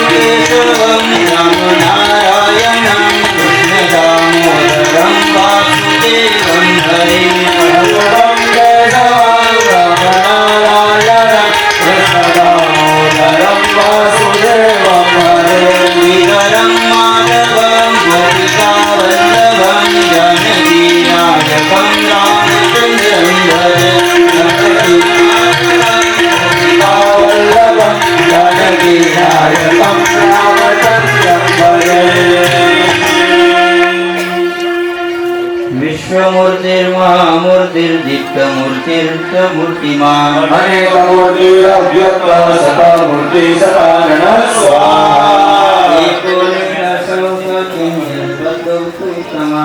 केशवं राम नारायणं कृष्णदामोदरं वासुदेवं हरे केशवं राम नारायणं कृष्णदामोदरं वासुदेवं हरे वीररं माधवं गोपिकावल्लभं जानकीनायकं रामचन्द्रं हरे गोपिकावल्लभं जानकीनायकं रामचन्द्रं हरे विश्वमूर्तिर्महामूर्तिर्दीप्तमूर्तिर्मूर्तिमान् अनेकमूर्तिरव्यक्त सतामूर्ति सकारण स्वाहा एको लीलासौककिं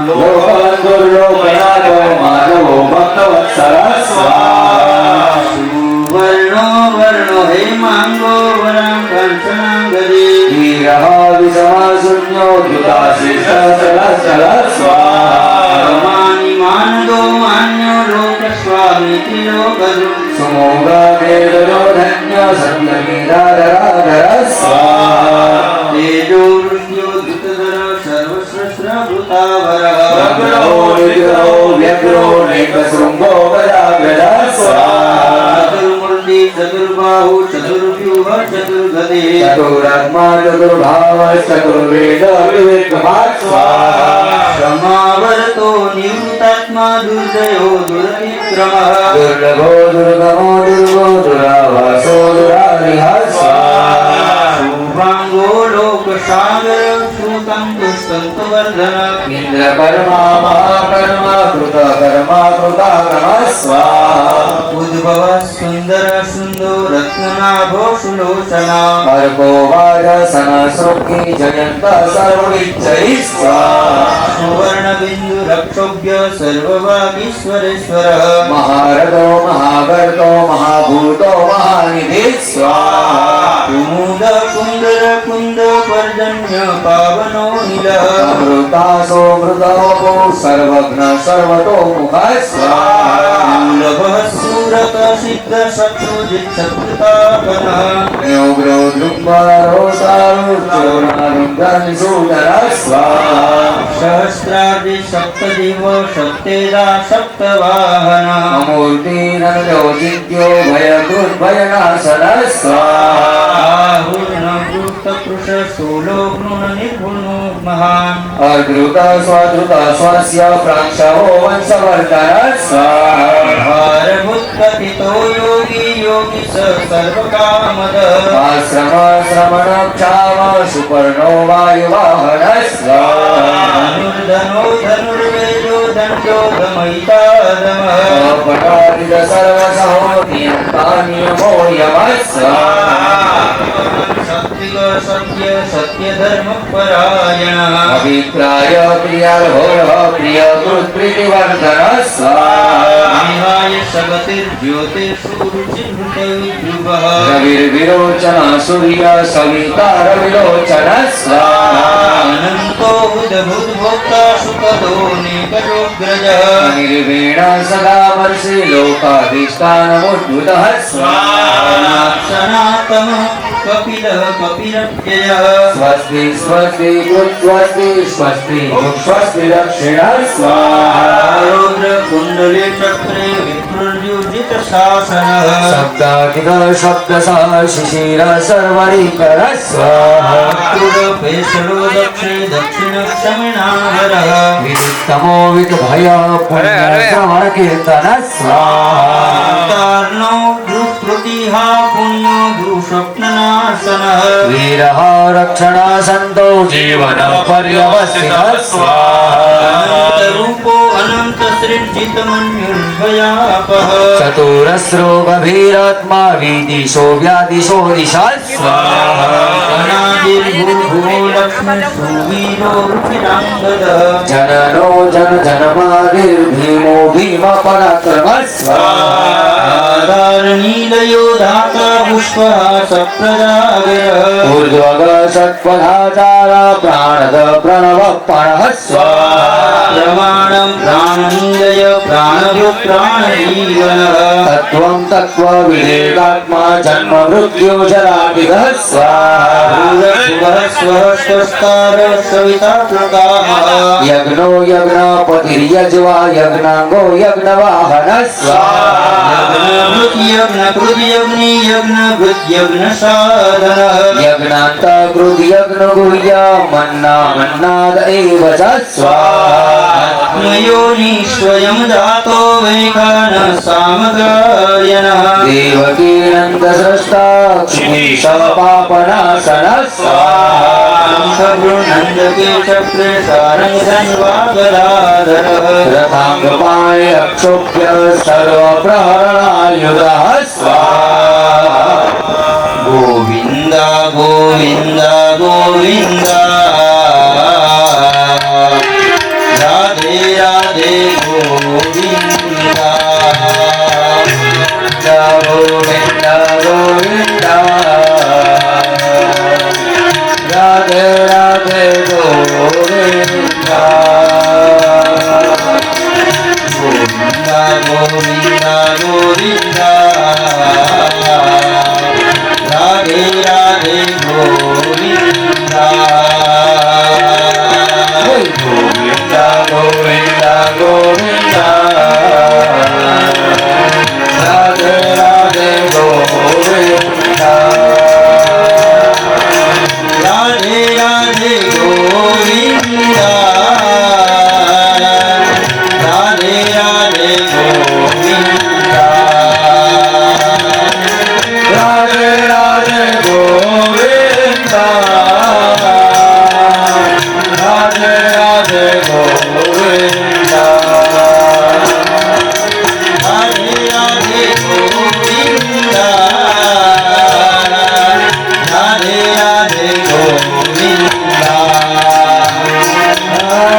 लोकबन्धुर्लोकनाथो माधवो भक्तवत्सल स्वाहा सुवर्णो वर्णो हेमांगो वरं कंचनागदे वीरः विषमः शून्यो द्युताशिष्टचलचल स्वाहा मानि मानदो मान्यो लोकस्वामी त्रिलोकदु सुमोगमेदो धन्यो सत्यमेधाधराधर स्वाहा तेजो वृद्ध्यो धृतधर सर्वस्रस्रभूतावरः प्रग्रहो निग्रहो व्यग्रो नैकशृङ्गो गदाग्रज स्वाहा चतुर्मूर्ति चतुर्बाहु चतुर्व्यूह चतुर्गदे चतुरात्मा चतुर्भाव चतुर्वेद विवेकवान् स्वाहा समावर्तो निवृत्तात्मा दुर्जयो दुरतिक्रमः दुर्लभो दुर्गमो दुर्गो दुरावासो दुरारिः स्वाहा शुभांगो लोकसागर श्रुतं दुष्टन्तु वर्धन इन्द्रकर्मा महाकर्मा कृतकर्मा कृताकर्म स्वाहा उद्भव सुन्दर सुन्दो रत्ननाभो सुलोचना अर्को वाजसन सृक्की जयन्त सर्वविच्चैः स्वाहा सुवर्णबिन्दु रक्षोभ्य सर्ववागीश्वरेश्वरः महारथो महागर्तो महाभूतो महानिधि स्वाहा कुमुद कुन्दर कुन्द पर्जन्य पावनो नीलः अमृतासो मृतोपो सर्वघ्न सर्वतोमुख स्वाहा दुर्लभः सुरत सिद्ध शत्रुजित् शत्रुतापनः योग्रो दृग्वारो सारो चोरारुद्रनिसूदर स्वाहा सहस्रादि सप्तदिव सप्तेदा सप्तवाहन मूर्तिरनोजित्यो भयकृद्भयनाशन स्वाहा आहुर्नवृत्तकृश शूलोऽग्नुन निर्गुणो महान् अद्रुत स्वद्रुत स्वस्य प्राक्षवो वंशवर्धन स्वाहा भारभूत्कथितो योगी योगी स सर्वकामद आश्रम श्रमण क्षाम सुपर्णो वायुवाहन स्वाहा धनुर्धनो धनुर्वेदो दण्डो दमयितादमः अपराजित सर्वसहो नियन्ता नियमो यमः स्वाहा सत्विक सत्य सत्य धर्म परायण अभिप्राय प्रिय घोर प्रिय कृत्प्रीतिवर्धन स्वाहा विहाय सगतिर्ज्योतिषुरुचिर्भृतविद्रुवः रविर्विरोचन सूर्य सविता रविरोचन स्वाहा अनन्तो बुधभूतभोक्ता सुखदोऽनेकजोऽग्रजः निर्वीण सदा वर्षि लोकाधिष्ठानमुद्भुतः स्वाहा सनातनः कपिलः कपिलव्ययः स्वस्ति स्वस्ति स्वस्ति स्वस्ति स्वस्ति दक्षिण स्वाहा रुद्र कुण्डले चक्रे विप्रुर्युजित शासनः शब्दाधिक शब्दसः शिशिर सर्वरीकर स्वाहा क्रुडपेशलो दक्षे दक्षिणक्षमिणावरः विदितमो विदभय पुण्यश्रवण कीर्तन स्वाहा कार्णो दुष्कृतिहा पुण्यो दुःस्वप्ननाशनः वीरः रक्षण सन्तो जीवन पर्यवसितः स्वाहा अनन्तरूपो अनन्तसृज्जितमन्युर्भयापः चतुरस्रो गभीरात्मा विदिशो व्यादिशो दिशा स्वाहा अनादिर्भूभुवो लक्ष्मीर्भुवीरो रुचिराङ्गदः जननो जन जनमादिर्भीमो भीम पराक्रम स्वाहा आधारनीलयो धाता पुष्पः सप्रजागरः ऊर्ध्वग षट्पदाचार प्राणद प्रणव प्रणः स्वाहा प्रमाणं प्राणनीलय प्राणभृत् प्राणजीवनः तत्त्वं तत्त्वविवेकात्मा जन्म मृत्यु जरादिगः स्वाहा भूरभुवः स्वः स्वस्तार सविता प्रकामः यज्ञो यज्ञपतिर्यज्वा यज्ञाङ्गो यज्ञवाहन स्वाहा यज्ञभृत् यज्ञकृत् यज्ञी यज्ञभृत् यज्ञसाधनः यज्ञान्त कृत यज्ञ गुह्य मन्ना मन्नाद एव च स्वाहा आत्मयोनि स्वयं जातो वैखानः सामगायनः देवकी नन्द सृष्टा क्षितीश पापनाशन स्वाहा नन्दके चक्रे सारङ्गधन्वागदाधरः रथाङ्गपाय अक्षोभ्य सर्वप्रहरणायुधः स्वाहा गोविन्द गोविन्द गोविन्द राधे राधे गोविन्द ગોવિંદા રાધે રાધે ગોવિંદા ગોવિંદા ગોવિંદા ગોવિંદા રાધે રાધે ગોવિંદા રાધે રાધે ગોવિંદા રાધે રાધે ગોવિંદા રાધે રાધે ગોવિંદા રાધે રાધે ગોવિંદા રાધે રાધે ગોવિંદા રાધે રાધે ગોવિંદા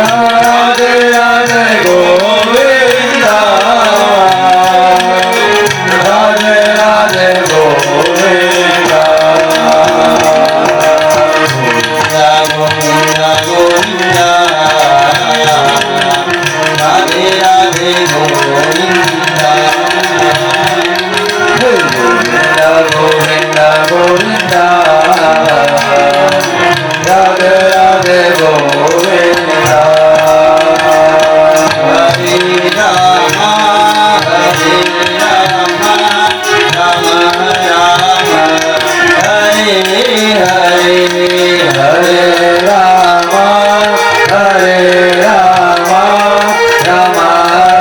રાધે રાધે ગોવિંદા રાધે રાધે ગોવિંદા ગોવિંદા ગોવિંદા રાધે રાધે ગોવિંદા ગોવિંદા ગોવિંદા ગોવિંદા રાધે રાધે ગોવિંદા હરે રામ હરે રામ રામ રામ હરે હરે હરે રામ હરે રામ રામ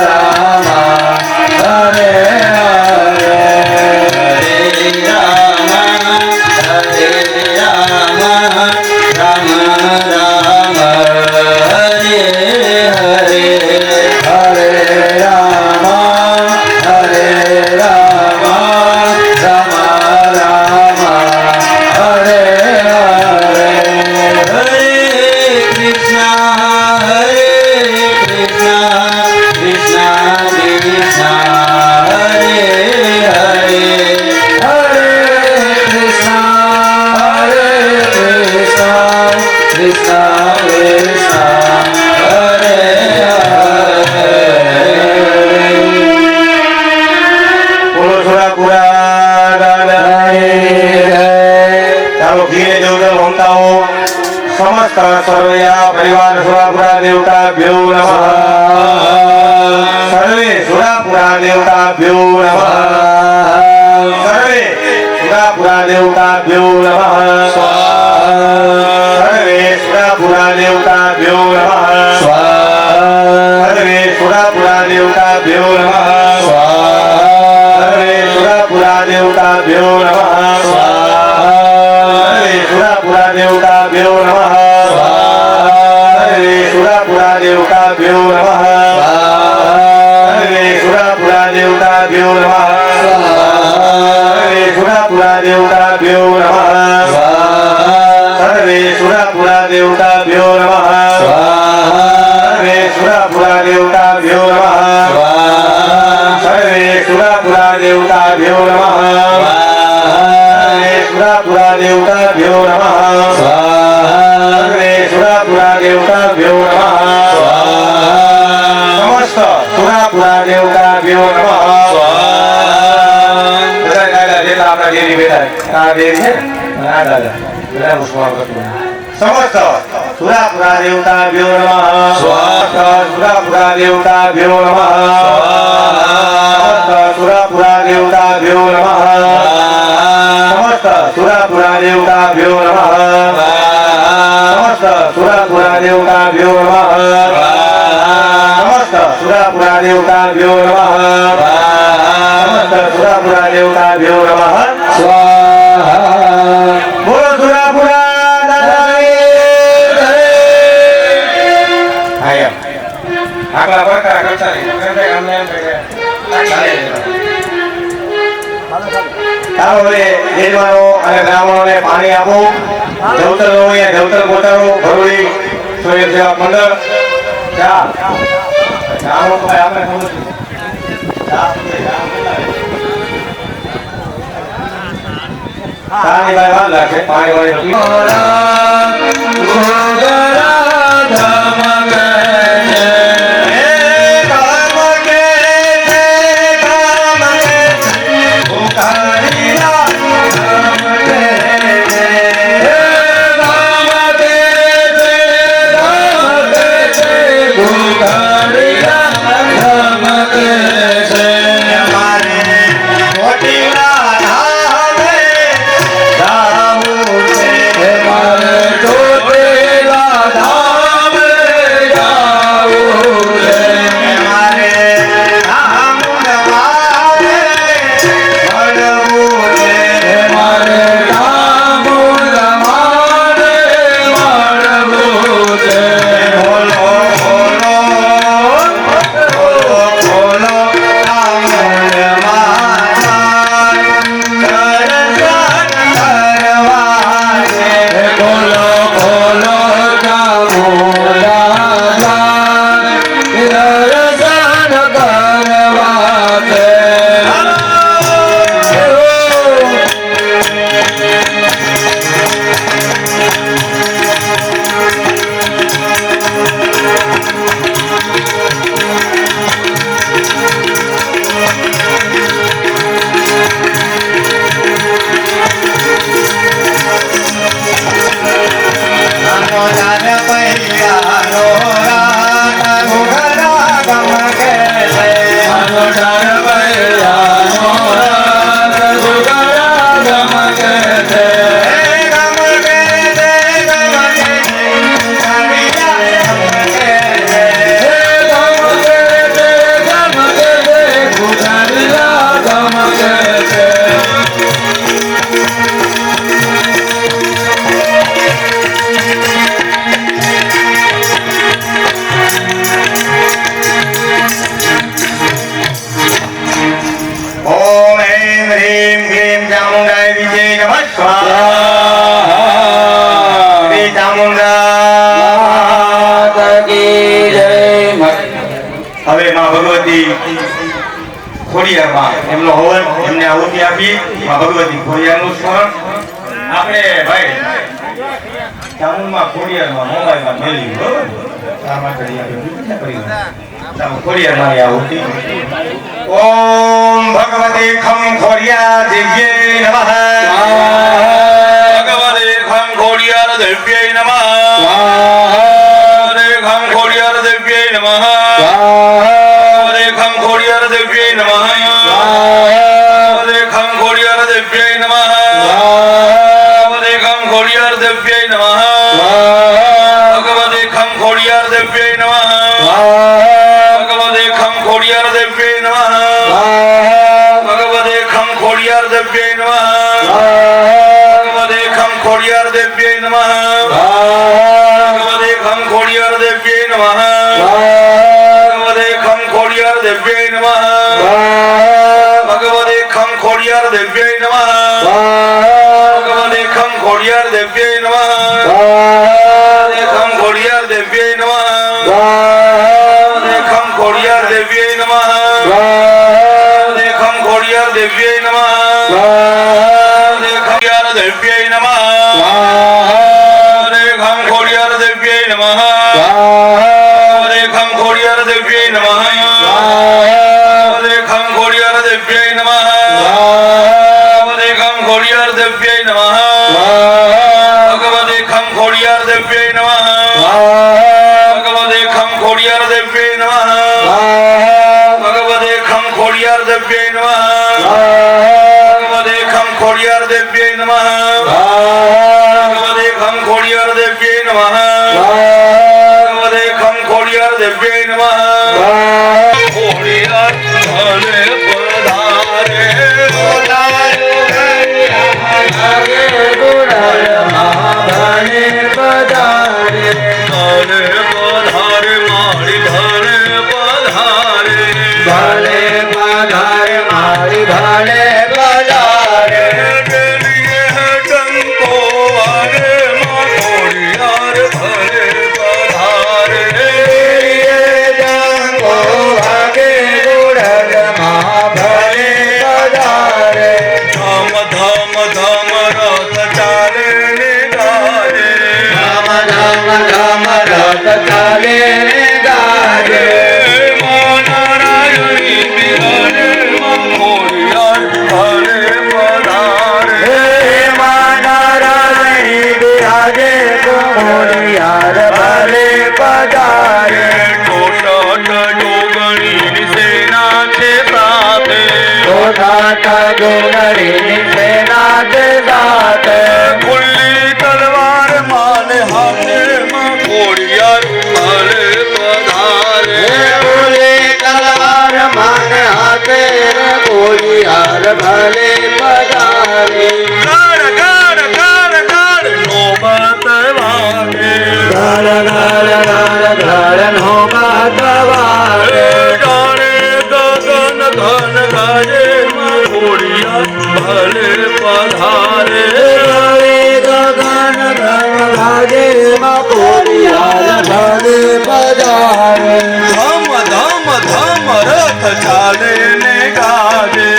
રામ હરે હરે હરે રામ હરે રામ રામ રામ હરે હરે હરે રામ હરે રામ રામ રામ હરે હરે હરે કૃષ્ણ કૃષ્ણ કૃષ્ણ હરે હરે હરે કૃષ્ણ કૃષ્ણ કૃષ્ણ હરે હરે બોલો સુરાપુરા દાદાની જય. ચાલો ઘીરે દેવદલ હોમતાઓ સમસ્ત સર્વયા પરિવાર સુરાપુરા દેવતાભ્યો નમઃ. સર્વે સુરાપુરા દેવતાભ્યો નમઃ. સર્વે સુરાપુરા દેવતાભ્યો નમઃ. સર્વે સુરાપુરા દેવતાભ્યો નમઃ. સર્વે સુરાપુરા દેવતાભ્યો નમઃ. સર્વે સુરાપુરા દેવતાભ્યો નમઃ. સર્વે સુરાપુરા દેવતાભ્યો નમઃ. સર્વે સુરાપુરા દેવતાભ્યો નમઃ. સર્વે સુરાપુરા દેવતાભ્યો નમઃ. સર્વે સુરાપુરા દેવતાભ્યો નમઃ. સર્વે સુરાપુરા દેવતાભ્યો નમઃ. સર્વે સુરાપુરા દેવતાભ્યો નમઃ. સર્વે સુરાપુરા દેવતાભ્યો નમઃ. સર્વે સુરાપુરા દેવતાભ્યો નમઃ. સર્વે સુરાપુરા દેવતાભ્યો નમઃ. સમસ્ત સુરાપુરા દેવતાભ્યો નમઃ. બધા દાદા જેટલા આપણા ડેરી બેઠા છે. આ ડેરી છે ને? આ દાદા બધા પુષ્પા કરતું. સમસ્ત સુરાપુરા દેવતાભ્યો નમઃ. સમસ્ત સુરાપુરા દેવતાભ્યો નમઃ. સમસ્ત સુરાપુરા દેવતાભ્યો નમઃ. સમસ્ત સુરાપુરા દેવતાભ્યો નમઃ. સમસ્ત સુરાપુરા દેવતાભ્યો નમઃ. સમસ્ત સુરાપુરા દેવતાભ્યો નમઃ. સમસ્ત સુરાપુરા દેવતાભ્યો નમઃ. સ્વાહા. બોલો સુરાપુરા દાદાની જય. હા એમ આગળ બરકરાર કરતા રહીએ. અમને એમ કહે ચાલો હવે યજમાનો અને બ્રાહ્મણોને પાણી આપો. દેવતર અહીંયા દેવતર ગોતારો ભરોડી સ્વયંસેવક મંડળ ચા ચાનો ભાઈ આપણે ખબર છે. ચા ચાની ભાઈ વાર લાગશે પાણી વાળી ધમ ह्रीं क्लीं चामुण्डाय विजय नमः स्वाहा श्री चामुण्डा હવે માં ભગવતી ખોડિયારમાં એમનો હવન એમને આહુતિ આપી માં ભગવતી ખોડિયારનું સ્મરણ આપણે ભાઈ ચામુંડમાં ખોડિયારમાં મોબાઈલમાં મેળવી બરોબર આ માટે ખોડિયારમાં આહુતિ ઓમ ભગવતે ખમ ખોડિયા દિવ્યે નમઃ ભગવતે ખમ ખોડિયાર દિવ્યે નમઃ ખમ ખોડિયાર દિવ્યે નમઃ ખમ ખોડિયાર દિવ્યે નમઃ ખમ ખોડિયાર દિવ્યે નમઃ ખમ ખોડિયાર દિવ્યે નમઃ ભગવતે ખમ ખોડિયાર દિવ્યે નમઃ ભગવતે ખમ ખોડિયાર દિવ્યે નમઃ ભગવતે ખમ ખોડિયાર દિવ્યે નમઃ ભગવતે ખમ ખોડિયાર દિવ્યે નમઃ ભગવતે ખમ ખોડિયાર દિવ્યે નમઃ ભગવતે ખમ ખોડિયાર દિવ્યે નમઃ ભગવતે ખમ ખોડિયાર દિવ્યે નમઃ ભગવતે ખમ ખોડિયાર દિવ્યે નમઃ ખમ ખોડિયાર દિવ્યે નમઃ ખમ ખોડિયાર દિવ્યે નમઃ ખમ ખોડિયાર દિવ્યે નમઃ ખોડિયાર દિવ્યે નમઃ ખમ ખોડિયાર દિવ્યે નમઃ ખમ ખોડિયાર દિવ્યે નમઃ ખમ ખોડિયાર દિવ્યે નમઃ ખમ ખોડિયાર દિવ્યે નમઃ ભગવતે ખમ ખોડિયાર દિવ્યે નમઃ ભગવતે ખમ ખોડિયાર દિવ્યે નમઃ ભગવતે ખમ ખોડિયાર દિવ્યે નમઃ ભગવતે ખમ ખોડિયાર દિવ્યે નમઃ ભગવતે ખમ ખોડિયાર દિવ્યે નમઃ ભગવતે ખમ ખોડિયાર દિવ્યે નમઃ ખોડિયાર ભલે પધારે ખુલ્લી તલવાર માને હાથે માં ખોડિયાર ભલે પધારે ગાડ ગાડ ગાડ ગાડ નોબત વાગે ગાડે ગગન ધન ગાજે માં ખોડિયાર ભલે પધારે ધમ ધમ ધમ રથ ચાલે ને ગાજે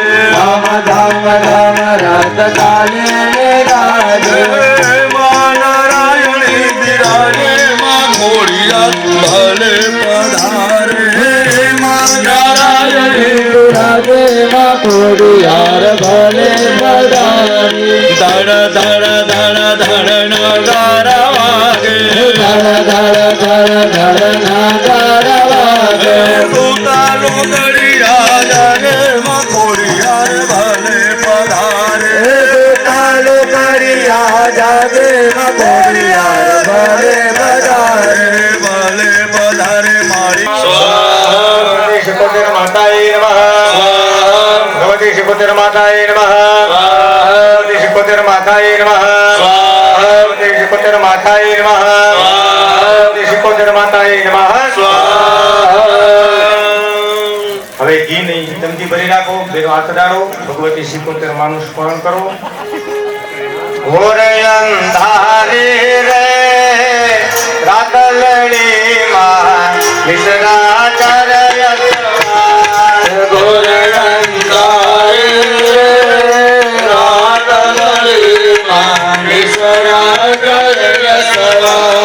માં નારાયણી બિરાજે માં ખોડિયાર ભલે પધારે ધડ ધડ ધડ ધડ નગારા વાગે સુતા લોકડિયા જાગે માં ખોડિયાર ભલે પધારે ભલે પધારે મારી ભગવતી શિકોતેર માતાય નમઃ ભગવતી શિકોતેર માતાય નમઃ ભગવતી શિકોતેર માતાય નમઃ ભગવતી શિકોતેર માતાય નમઃ ભગવતી શિકોતેર માતાય નમઃ હવે ઘી નહીં ચમચી ભરી રાખો બેનો હાથ ડાળો, ભગવતી 77 માનું સ્મરણ કરો. ઘોર અંધારી રે રાતલડી માં વિસરાચર્ય ઘોર અંધારી રે રાતલડીમાં નિસરાચર્ય સવાર.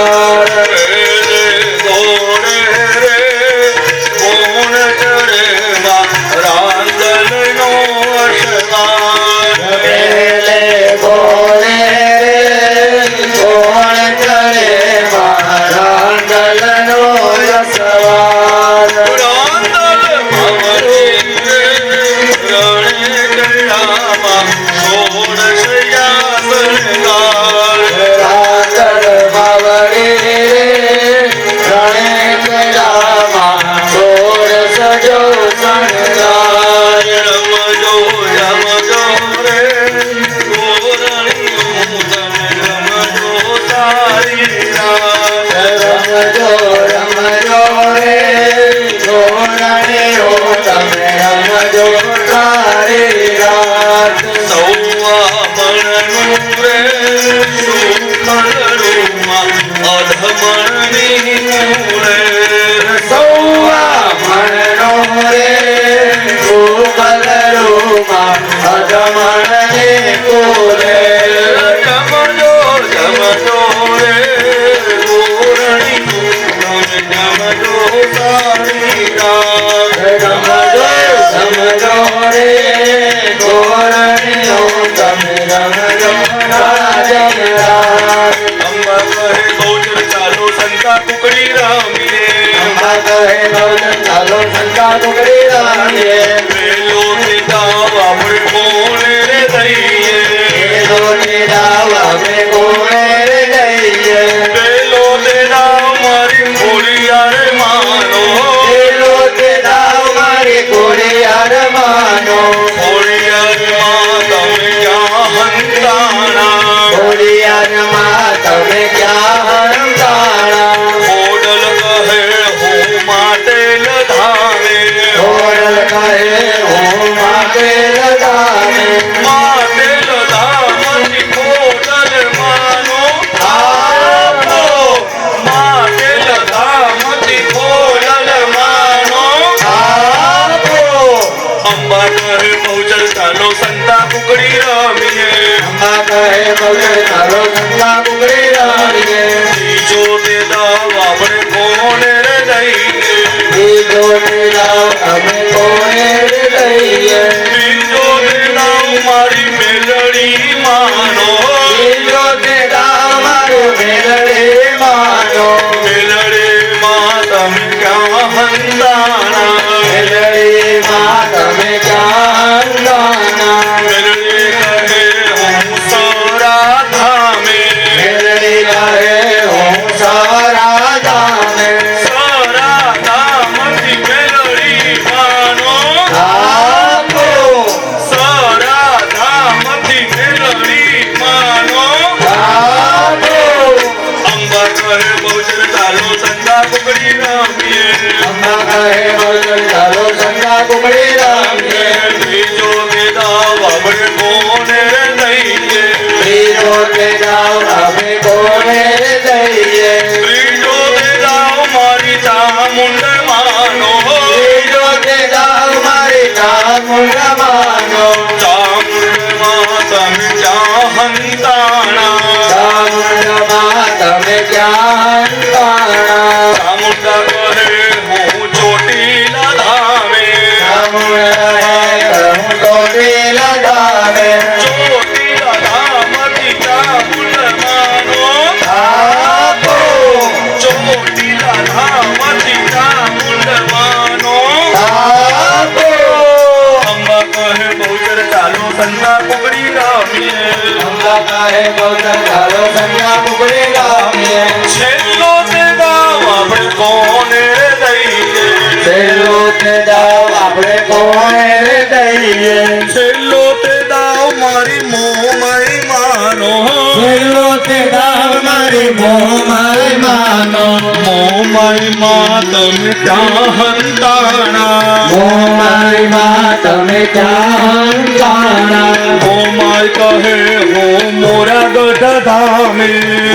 માય માં તમે ચાહંતાણા ઓ માય માં તમે ક્યાં જાણા ઓ માય કહે હો મોરા ગઢ ધામે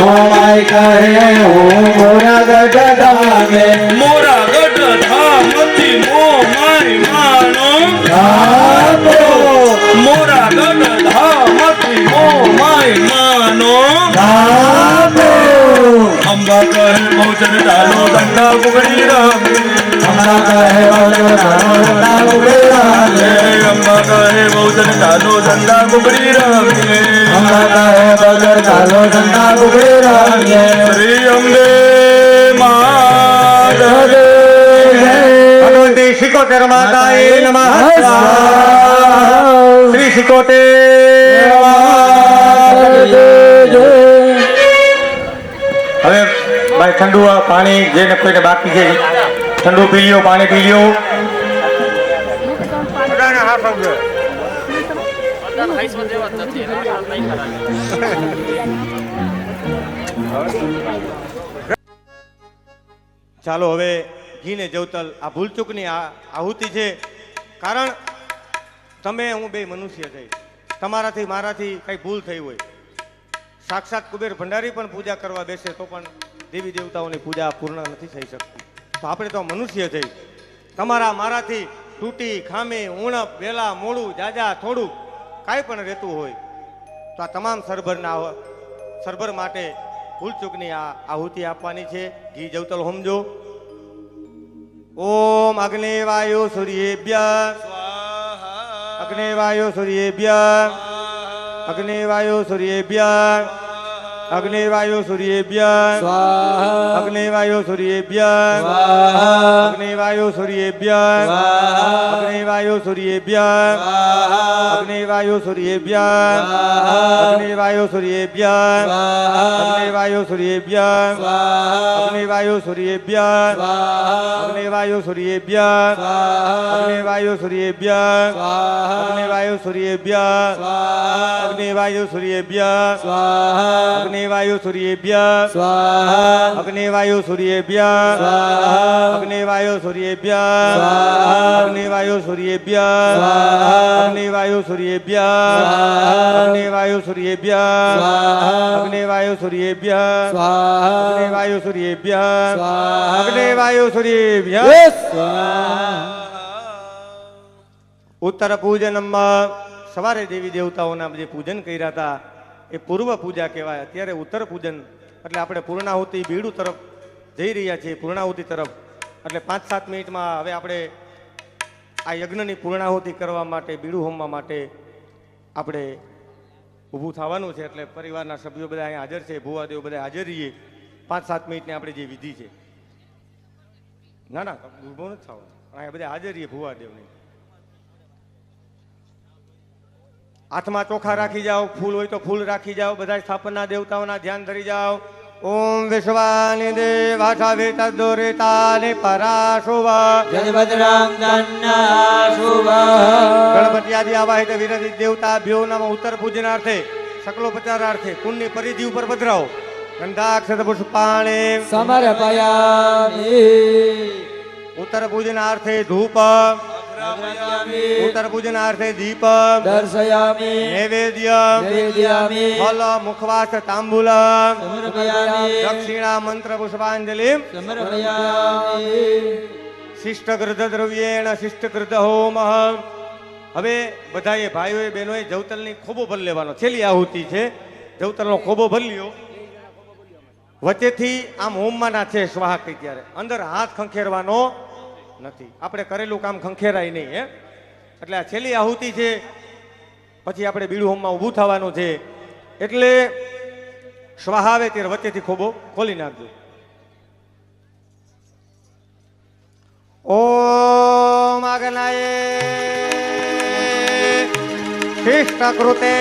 ઓ માય કહે હું મોરા ગઢ ધામે મોરા ગઢ ધામથી મો માય માનો આપો મોરા ગઢ ધામથી મો માય માનો આપો અંબા કહે ભોજન ડાલો દંડા બુગડી રામે હમણાં કહે બોલો ના ઉગેલા અંબા કહે ભોજન ડાલો દંડા બુગડી રામે હમણાં કહે બગર ચાલો ધંધા ઉગેલા શ્રી અંબે માત ભગવતી શિકોતેર માતાએ નમઃ શ્રી શિકોતેર હવે ભાઈ ઠંડુ પાણી જેને કોઈને બાકી છે ઠંડુ પી લ્યો, પાણી પી લ્યો. બધાને હાથ આપજો. ચાલો હવે ઘી ને જવતલ આ ભૂલચૂકની આહુતિ છે. કારણ તમે હું બે મનુષ્ય છે, તમારાથી મારાથી કઈ ભૂલ થઈ હોય, સાક્ષાત કુબેર ભંડારી પણ પૂજા કરવા બેસે તો પણ દેવી દેવતાઓની પૂજા પૂર્ણ નથી થઈ શકતી. તો આપણે તો મનુષ્ય છે, તમારા મારાથી તૂટી ખામી ઉણપ વેલા મોડું જાજા થોડું કાંઈ પણ રહેતું હોય તો આ તમામ સરભર માટે ભૂલચૂકની આ આહુતિ આપવાની છે. ઘી જવતલ હોમજો. ઓમ અગ્નેવાયો સૂર્યેભ્ય અગ્નેવાયો સૂર્યેભ્ય અગ્નેવાયો સૂર્યેભ્ય અગ્નેવાયો સૂર્યેભ્ય અગ્નેવાયો સૂર્યેભ્ય અગ્નેવાયો સૂર્યેભ્ય અગ્નેવાયો સૂર્યેભ્ય અગ્નેવાયો સૂર્યેભ્ય અગ્નેવાયો સૂર્યેભ્ય અગ્નેવાયો સૂર્યેભ્ય અગ્નેવાયો સૂર્યેભ્ય અગ્નેવાયો સૂર્યેભ્ય અગ્નેવાયો સૂર્યેભ્ય અગ્નેવાયો સૂર્યેભ્ય અગ્નેવાયો સૂર્યેભ્ય અગ્નેવાયુ સૂર્યેભ્ય અગ્નેવાયુ સૂર્યેભ્ય અગ્નેવાયુ સૂર્યેભ્ય અગ્નેવાયુ સૂર્યેભ્ય અગ્નેવાયુ સૂર્યેભ્ય અગ્નેવાયુ સૂર્યેભ્ય અગ્નેવાયુ સૂર્યેભ્ય અગ્નેવાયુ સૂર્યેભ્ય અગ્નેવાયુ સૂર્યેભ્ય. ઉત્તર પૂજનમાં સવારે દેવી દેવતાઓના જે પૂજન કર્યા હતા એ પૂર્વ પૂજા કહેવાય. અત્યારે ઉત્તર પૂજન એટલે આપણે પૂર્ણાહુતિ બીડું તરફ જઈ રહ્યા છીએ, પૂર્ણાહુતિ તરફ. એટલે 5-7 મિનિટમાં હવે આપણે આ યજ્ઞની પૂર્ણાહુતિ કરવા માટે, બીડું હોમવા માટે આપણે ઊભું થવાનું છે. એટલે પરિવારના સભ્યો બધા અહીંયા હાજર છે, ભુવાદેવ બધા હાજર રહીએ. 5-7 મિનિટની આપણે જે વિધિ છે. ના ના ઊભો નથી થવાનું, અહીંયા બધા હાજર રહીએ ભુવાદેવની. હાથમાં ચોખા રાખી જાઓ, ફૂલ હોય તો ફૂલ રાખી જાઓ, બધા સ્થાપનના દેવતાઓના ધ્યાન ધરી જાઓ. ઓમ વિશ્વાની દેવાઠા વેતદોરેતાને પરાશુભા જયભદ્રામ દન્નાશુભા ગણપતિ આદિ આવાહિત વિરધિ દેવતાભ્યો નમઃ. ઉત્તર પૂજનાર્થે સકલોપચારાર્થે કુંડની પરિધિ ઉપર પધરાવો. ગંધાક્ષત પુષ્પાણે સમર્પયામિ ઉત્તર પૂજનાર્થે ધૂપ, ઉત્તર પૂજનાર્થે દીપ, દર્શયામિ નૈવેદ્ય, નૈવેદ્યામિ ફલ મુખવાસ તાંબૂલ, સમર્પયામિ દક્ષિણા મંત્ર પુષ્પાંજલિ, સમર્પયામિ શિષ્ટકૃત દ્રવ્યેણ શિષ્ટકૃત હોમ. હવે બધાએ ભાઈઓએ બહેનોએ જવતલની ખોબો ભરી લેવાનો. છેલ્લી આહુતિ છે, જવતલનો ખોબો ભરી લ્યો. વચ્ચેથી આમ હોમમાં ના છે સ્વાહા કહી ત્યારે અંદર હાથ ખંખેરવાનો નથી. આપણે કરેલું કામ ખંખેરાય નહીં. એટલે આ છેલ્લી આહુતિ છે, પછી આપણે બીડું હોમમાં ઊભું થવાનું છે. એટલે સ્વાહા આવે ત્યારે વચ્ચેથી ખોબો ખોલી નાખજો. ઓમ અગ્નયે શિષ્ટકૃતે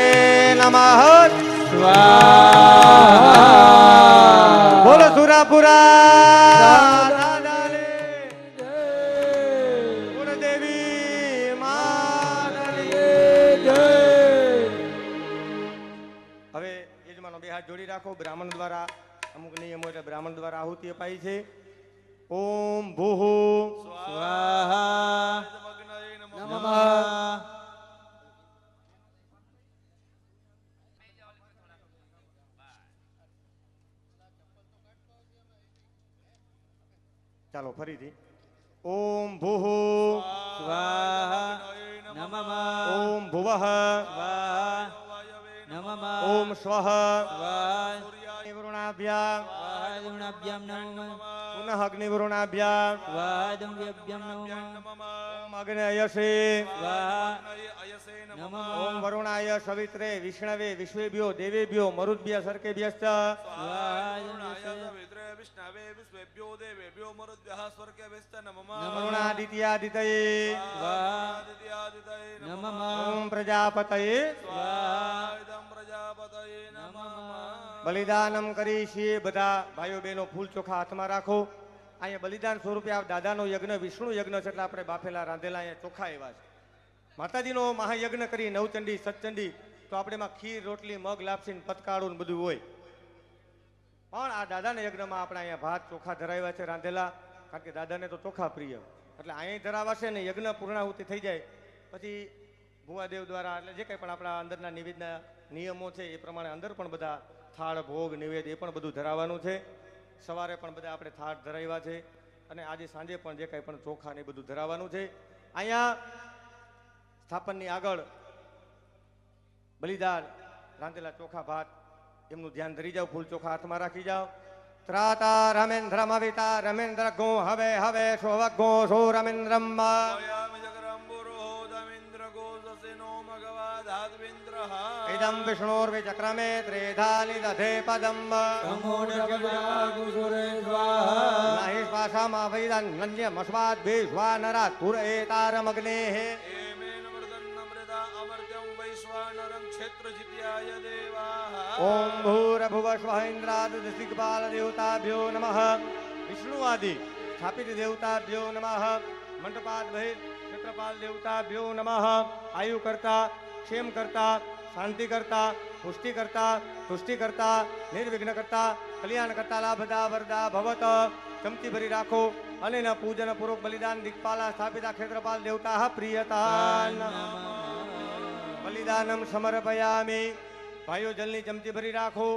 નમઃ. બોલો સુરાપુરા દેવી માતની જય. હવે યજમાનો બે હાથ જોડી રાખો. બ્રાહ્મણ દ્વારા અમુક નિયમો એટલે બ્રાહ્મણ દ્વારા આહુતિ અપાઈ છે. ઓમ ભૂઃ સ્વાહા નમઃ ચાલો ફરીથી ઓમ ભૂઃ સ્વાહા નમઃ ઓમ ભુવઃ સ્વાહા નમઃ ઓમ સ્વઃ સ્વાહા વરુણાભ્યામ સ્વાહાદુણાભ્યામ નમઃ પુનઃ અગ્નિવરુણાભ્યામ સ્વાહાદુંભ્યામ નમઃ ઓમ અગ્નયસે સ્વાહા નમઃ ઓમ વરુણાય સવિત્રે વિષ્ણવે વિશ્વેભ્યો દેવેભ્યો મરુદ્ભ્ય સર્કેભ્યશ્ચ વરુણાદિત્યાદિતયે નમઃ ઓમ પ્રજાપતયે બલિદાનમ કરી છીએ બધા ભાઈઓ બહેનો ફૂલ ચોખા હાથમાં રાખો. અહીંયા બલિદાન સ્વરૂપે આ દાદાનો યજ્ઞ વિષ્ણુ યજ્ઞ છે એટલે આપણે બાફેલા રાંધેલા અહીંયા ચોખા એવા છે. માતાજીનો મહાયજ્ઞ કરી નવચંડી સતચંડી તો આપણે એમાં ખીર રોટલી મગ લાપસી પતકાળું ને બધું હોય. પણ આ દાદાના યજ્ઞમાં આપણે અહીંયા ભાત ચોખા ધરાવ્યા છે રાંધેલા, કારણ કે દાદાને તો ચોખા પ્રિય એટલે અહીંયા ધરાવાશે ને યજ્ઞ પૂર્ણાહુતિ થઈ જાય પછી ભુવાદેવ દ્વારા એટલે જે કંઈ પણ આપણા અંદરના નિવેદના નિયમો છે એ પ્રમાણે અંદર પણ બધા થાળ ભોગ નિવેદ એ પણ બધું ધરાવવાનું છે. સવારે પણ બધા આપણે થાળ ધરાવ્યા છે અને આજે સાંજે પણ જે કંઈ પણ ચોખા ને એ બધું ધરાવવાનું છે. અહીંયા સ્થાપનની આગળ બલિદાન રાંધેલા ચોખા ભાત એમનું ધ્યાન ધરી જાઓ, ફૂલ ચોખા હાથમાં રાખી જાઓ. ત્રાતા રમેન્દ્ર મવિતા રમેન્દ્ર ગો હવે હવે સોવગો સો રમેન્દ્રમ ઇદમ વિષ્ણોર્વિચક્રમે ત્રેધાની દધે પદમ નાહિ સ્વાસામા વૈદન નન્યમસ્વાદ ભીષ્વાનરાત પુર એતારમગ્નેઃ ઓમ ભૂરભુવ સ્વઃ ઇન્દ્રાદિદિગ્પાલ દેવતાભ્યો નમઃ. વિષ્ણુ આદિ સ્થાપિત દેવતાભ્યો નમઃ. મંડપાદ બહિર ક્ષેત્રપાલ દેવતાભ્યો નમઃ. આયુ કરતા ક્ષેમ કરતા શાંતિ કરતા પુષ્ટિ કરતા તુષ્ટિ કરતા નિર્વિઘ્ન કરતા કલ્યાણ કરતા લાભદા વરદા ભવત. ચમચી ભરી રાખો અને ન પૂજન પૂર્વક બલિદાન દિક્પાલા સ્થાપિતા ક્ષેત્રપાલ દેવતા પ્રિયતા બલિદાનમ સમર્પયામિ. ભાઈઓ જલની ચમચી ભરી રાખો.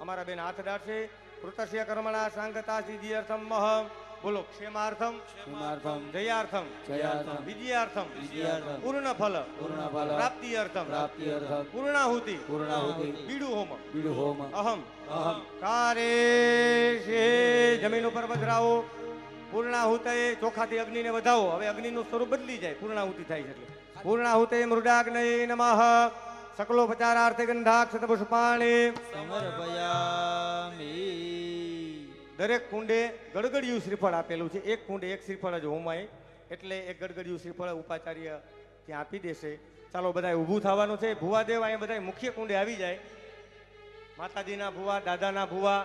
અમારા બેન હાથ ડાળશે. કૃતસ્ય કર્મણા સાંગતા સિદ્ધિયર્થમ મહ. બોલો ક્ષેમાર્થમ જયાર્થમ વિજયાર્થમ પૂર્ણ ફલ પ્રાપ્તિયર્થમ પૂર્ણાહુતિ બીડુ હોમ અહમ કારે જમીન ઉપર પધરાવો. પૂર્ણાહુતે ચોખાથી અગ્નિને વધાવો. હવે અગ્નિનું સ્વરૂપ બદલી જાય, પૂર્ણાહુતિ થાય છે એટલે પૂર્ણાહુતે મૃડાગ્નયે નમઃ. સકલોપચારાર્થે ગંધાક્ષત પુષ્પાણિ સમર્પયામિ. દરેક કુંડે ગડગડિયું શ્રીફળ આપેલું છે. એક કુંડે એક શ્રીફળ જ હોમાય એટલે એક ગડગડિયું શ્રીફળ ઉપાચાર્ય ત્યાં આપી દેશે. ચાલો બધાએ ઊભું થવાનું છે. ભુવાદેવ અહીંયા બધા મુખ્ય કુંડે આવી જાય. માતાજીના ભુવા, દાદાના ભુવા,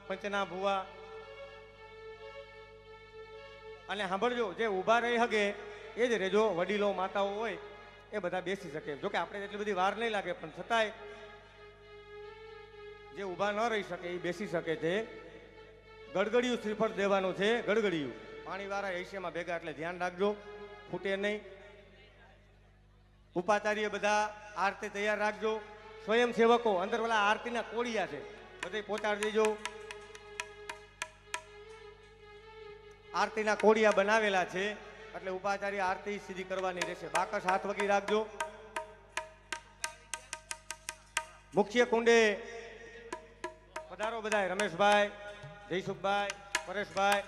પંચના ભુવા. અને સાંભળજો, જે ઊભા રહી શકે એ જ રહેજો. વડીલો માતાઓ હોય એ બધા બેસી શકે. જોકે આપણે એટલી બધી વાર નહીં લાગે પણ છતાંય જે ઊભા ન રહી શકે એ બેસી શકે છે. ગડગડિયું શ્રીફળ દેવાનું છે. ગડગડિયું પાણીવાળા એશિયામાં ભેગા એટલે ધ્યાન રાખજો, ફૂટે નહીં. ઉપાચાર્ય બધા આરતી તૈયાર રાખજો. સ્વયંસેવકો અંદર પેલા આરતીના કોળિયા છે બધે પહોંચાડી દેજો. આરતીના કોળિયા બનાવેલા છે એટલે ઉપાચાર્ય આરતી સીધી કરવાની રહેશે. બાકસ હાથ વગી રાખજો. મુખ્ય કુંડે પધારો બધાય. રમેશભાઈ, જયસુખભાઈ, પરેશભાઈ.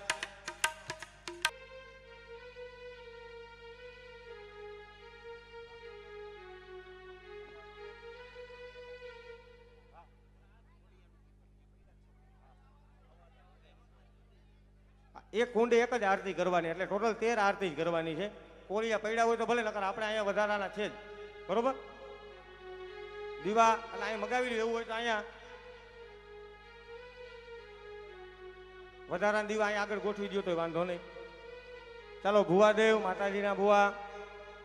એક કુંડે એક જ આરતી કરવાની એટલે ટોટલ 13 આરતી જ કરવાની છે. કોળિયા પડ્યા હોય તો ભલે, નકર આપણે અહીંયા વધારાના છે જ. બરોબર? દીવા અને અહીંયા મગાવી લ્યો એવું હોય તો અહીંયા વધારાના દીવા અહીંયા આગળ ગોઠવી દો તો વાંધો નહીં. ચાલો ભુવાદેવ, માતાજીના ભુવા,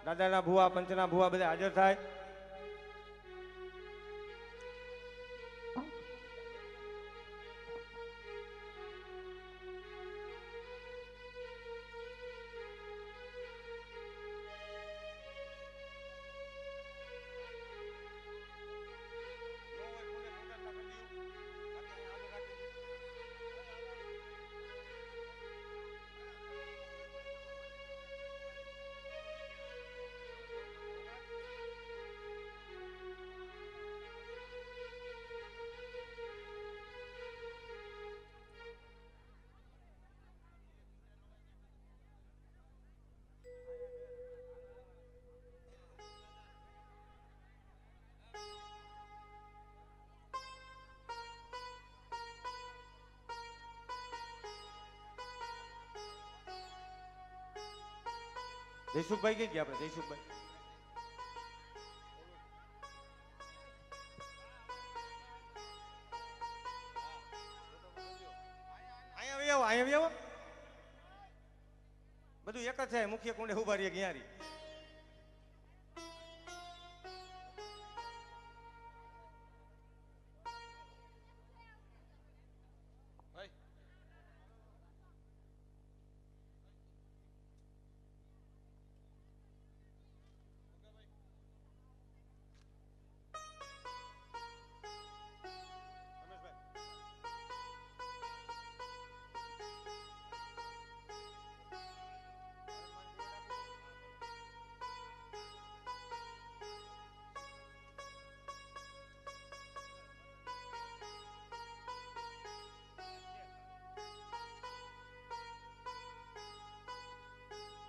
દાદાના ભુવા, પંચના ભુવા બધા હાજર થાય. જયસુખભાઈ કઈ ગયા આપણે? જયસુખભાઈ અહીંયા આવી આવો. બધું એક જ છે, મુખ્ય કુંડે ઉભા રહીએ ગિયારી.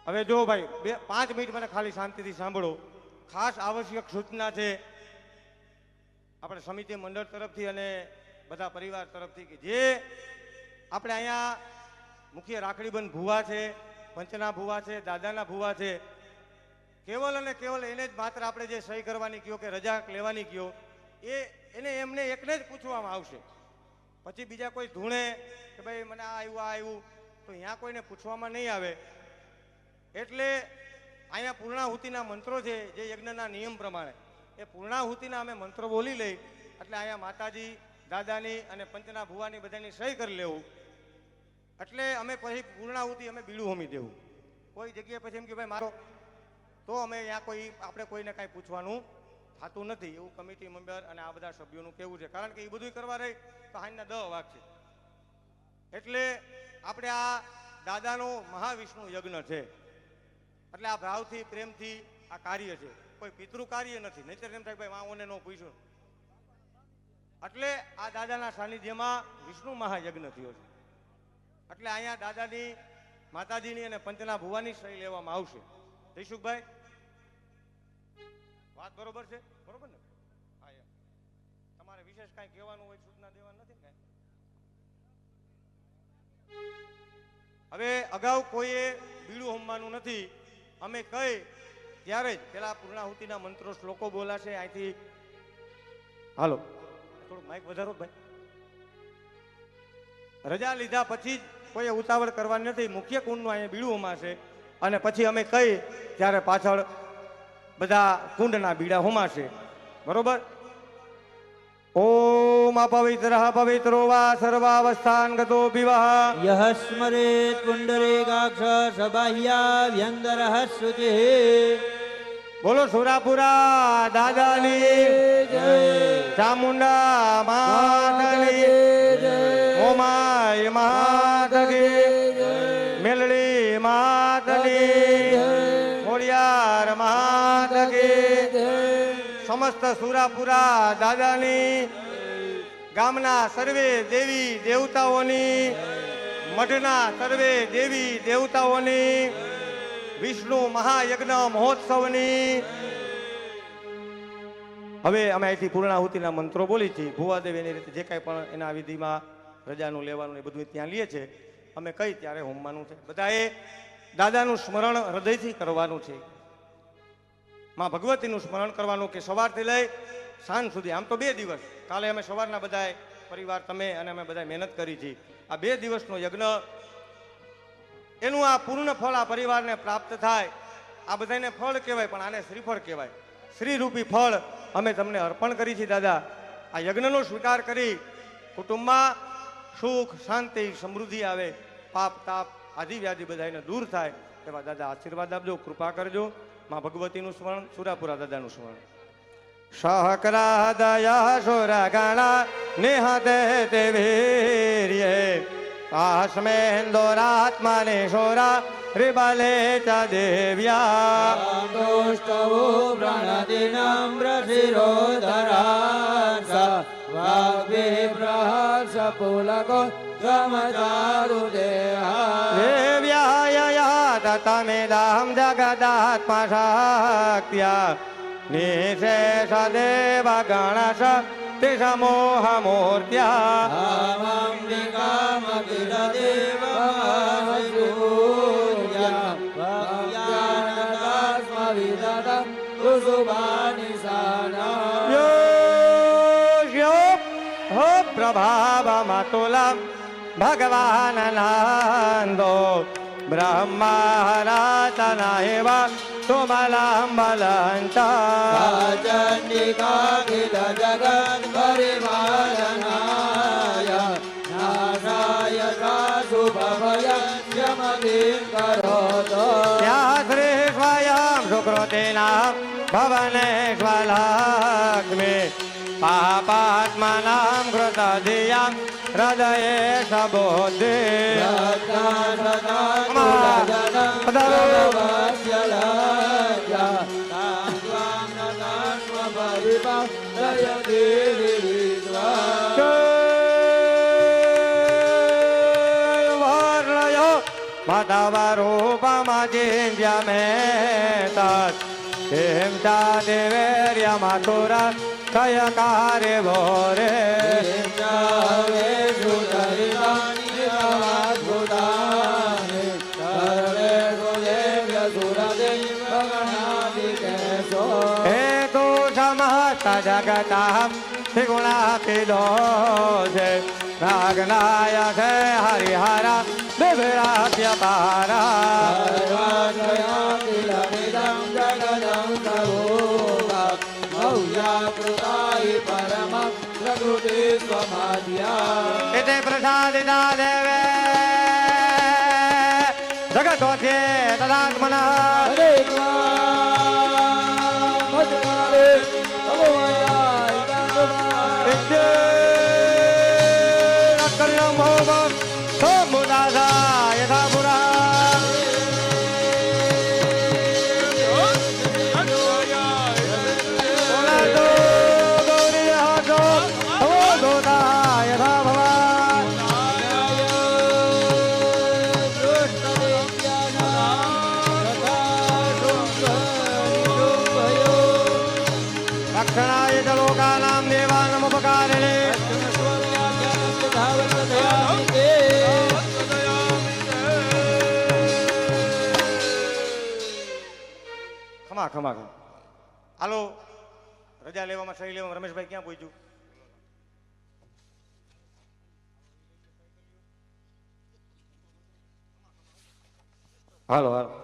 હવે જો ભાઈ 5 મિનિટ મને ખાલી શાંતિથી સાંભળો. ખાસ આવશ્યક સૂચના છે આપણે સમિતિ મંડળ તરફથી અને બધા પરિવાર તરફથી કે જે આપણે અહીંયા મુખ્ય રાખડીબંધ ભુવા છે, પંચના ભુવા છે, દાદાના ભુવા છે, કેવલ અને કેવલ એને જ માત્ર આપણે જે સહી કરવાની કયો કે રજા લેવાની કયો એને એમને એકને જ પૂછવામાં આવશે. પછી બીજા કોઈ ધૂણે કે ભાઈ મને આ આવ્યું તો અહીંયા કોઈને પૂછવામાં નહીં આવે. એટલે અહીંયા પૂર્ણાહુતિના મંત્રો છે જે યજ્ઞના નિયમ પ્રમાણે એ પૂર્ણાહુતિના અમે મંત્રો બોલી લઈ એટલે અહીંયા માતાજી દાદાની અને પંચના ભુવાની બધાની સહી કરી લેવું. એટલે અમે પછી પૂર્ણાહુતિ અમે બીડું હોમી દેવું. કોઈ જગ્યાએ પછી એમ કે ભાઈ મારો તો અમે અહીંયા કોઈ આપણે કોઈને કાંઈ પૂછવાનું થતું નથી એવું કમિટી મેમ્બર અને આ બધા સભ્યોનું કહેવું છે. કારણ કે એ બધું કરવા રહી તો હાંજના 10 વાગશે. એટલે આપણે આ દાદાનો મહાવિષ્ણુ યજ્ઞ છે એટલે આ ભાવથી પ્રેમથી આ કાર્ય છે, કોઈ પિતૃ કાર્ય નથી. નહીતર એમ થાય ભાઈ વાઓને ન પૂછ્યું. એટલે આ દાદાના સાનિધ્યમાં વિષ્ણુ મહાયજ્ઞ થયો છે. એટલે અહીંયા દાદાની માતાજીની અને પંચના ભુવાની સહી લેવામાં આવશે. જયસુખભાઈ વાત બરોબર છે? બરોબર ને? હા એમ. તમારે વિશેષ કાંઈ કહેવાનું હોય, સૂચના દેવાનું નથી ને કાંઈ? હવે અગાઉ કોઈએ બીડું હોમવાનું નથી. અમે કહી ત્યારે જ પેલા પૂર્ણાહુતિના મંત્રો શ્લોકો બોલાશે અહીંથી. હાલો થોડું માઇક વધારો ભાઈ. રજા લીધા પછી જ કોઈએ ઉતાવળ કરવાની નથી. મુખ્ય કુંડનું અહીંયા બીડું હોમાશે અને પછી અમે કહી ત્યારે પાછળ બધા કુંડના બીડા હોમાશે. બરોબર? ઓમ અપવિત્રઃ પવિત્રો વા સર્વાવસ્થાનગતો વિવાહ યહ સ્મરેત પુંડરીકાક્ષ સબાહ્યા વ્યંદરઃ શુચિઃ. બોલો સુરાપુરા દાદાની જય. ચામુંડા માતની જય. મોમાય માતની મેલડી માતની ખોડિયાર માતની સમસ્ત સુરાપુરા દાદાની ગામના સર્વે દેવી દેવતાઓની મઠના સર્વે દેવી દેવતાઓની વિષ્ણુ મહાયજ્ઞ મહોત્સવની. હવે અમે અહીંથી પૂર્ણાહુતિના મંત્રો બોલી છીએ. ભુવાદેવ એની રીતે જે કાંઈ પણ એના વિધિમાં રજાનું લેવાનું એ બધું ત્યાં લઈએ છે. અમે કઈ ત્યારે હોમવાનું છે. બધાએ દાદાનું સ્મરણ હૃદયથી કરવાનું છે. માં ભગવતીનું સ્મરણ કરવાનું કે સવારથી લઈ સાંજ સુધી. આમ તો 2 દિવસ. કાલે અમે સવારના બધાએ પરિવાર તમે અને અમે બધાએ મહેનત કરી છે. આ 2 દિવસનો યજ્ઞ એનું આ પૂર્ણ ફળ આ પરિવારને પ્રાપ્ત થાય. આ બધાને ફળ કહેવાય પણ આને શ્રીફળ કહેવાય. શ્રીરૂપી ફળ અમે તમને અર્પણ કરી છે દાદા. આ યજ્ઞનો સ્વીકાર કરી કુટુંબમાં સુખ શાંતિ સમૃદ્ધિ આવે, પાપ તાપ આદિ વ્યાધિ બધાને દૂર થાય એવા દાદા આશીર્વાદ આપજો, કૃપા કરજો. માં ભગવતીનું સ્મરણ, સુરાપુરા દાદાનું સ્મરણ. સહકરા દયા સુરગણા નિહતે તે વીર્યે આસ્મેન્દોરાત્માને સોરા રિબલે ચ દેવ્યા દોષ્ટવો પ્रणतिनम्रशिरोधरासा वाग्विप्रहर्षपुलको गमचारुदेहा દેવ્યાય તમેદામ જગદાત્મશક્ત્યા નિશેષ દેવ ગણશ તે સમોહ મૂર્ત્યા कामकिलदेव હો પ્રભાવમાં તુલમ ભગવાન નાંદો બ્રહ્મહરાતના એવ તુમલમ બલંતા ચંડિકાખિલ જગત પરિપાલનાય નાશાય શુભભય યમતિં કરોતો યા શ્રી સ્વયં સુકૃતિના ભવનેશ્વલક્ષ્મી પાપાત્મનાં કૃતધિયાં હૃદયે સબોધિ વર્ણયો મતવરૂપમચિન્ત્યમે તત્ કિં ચાદેવેર્યમથુરા કયકારે ભોરે हेतु समस्त जगतः त्रिगुणापिदो से नागनायक हरिहर विभ्राट्य पारा इति प्रसादिता देवे जगतोऽध्ये तदात्मनः रक्षणाय च लोकानां देवानामुपकारिणे ખમા ખમા ખમા હાલો રજા લેવામાં સહી લેવામાં રમેશભાઈ ક્યાં પહોંચ્યું હાલો હાલો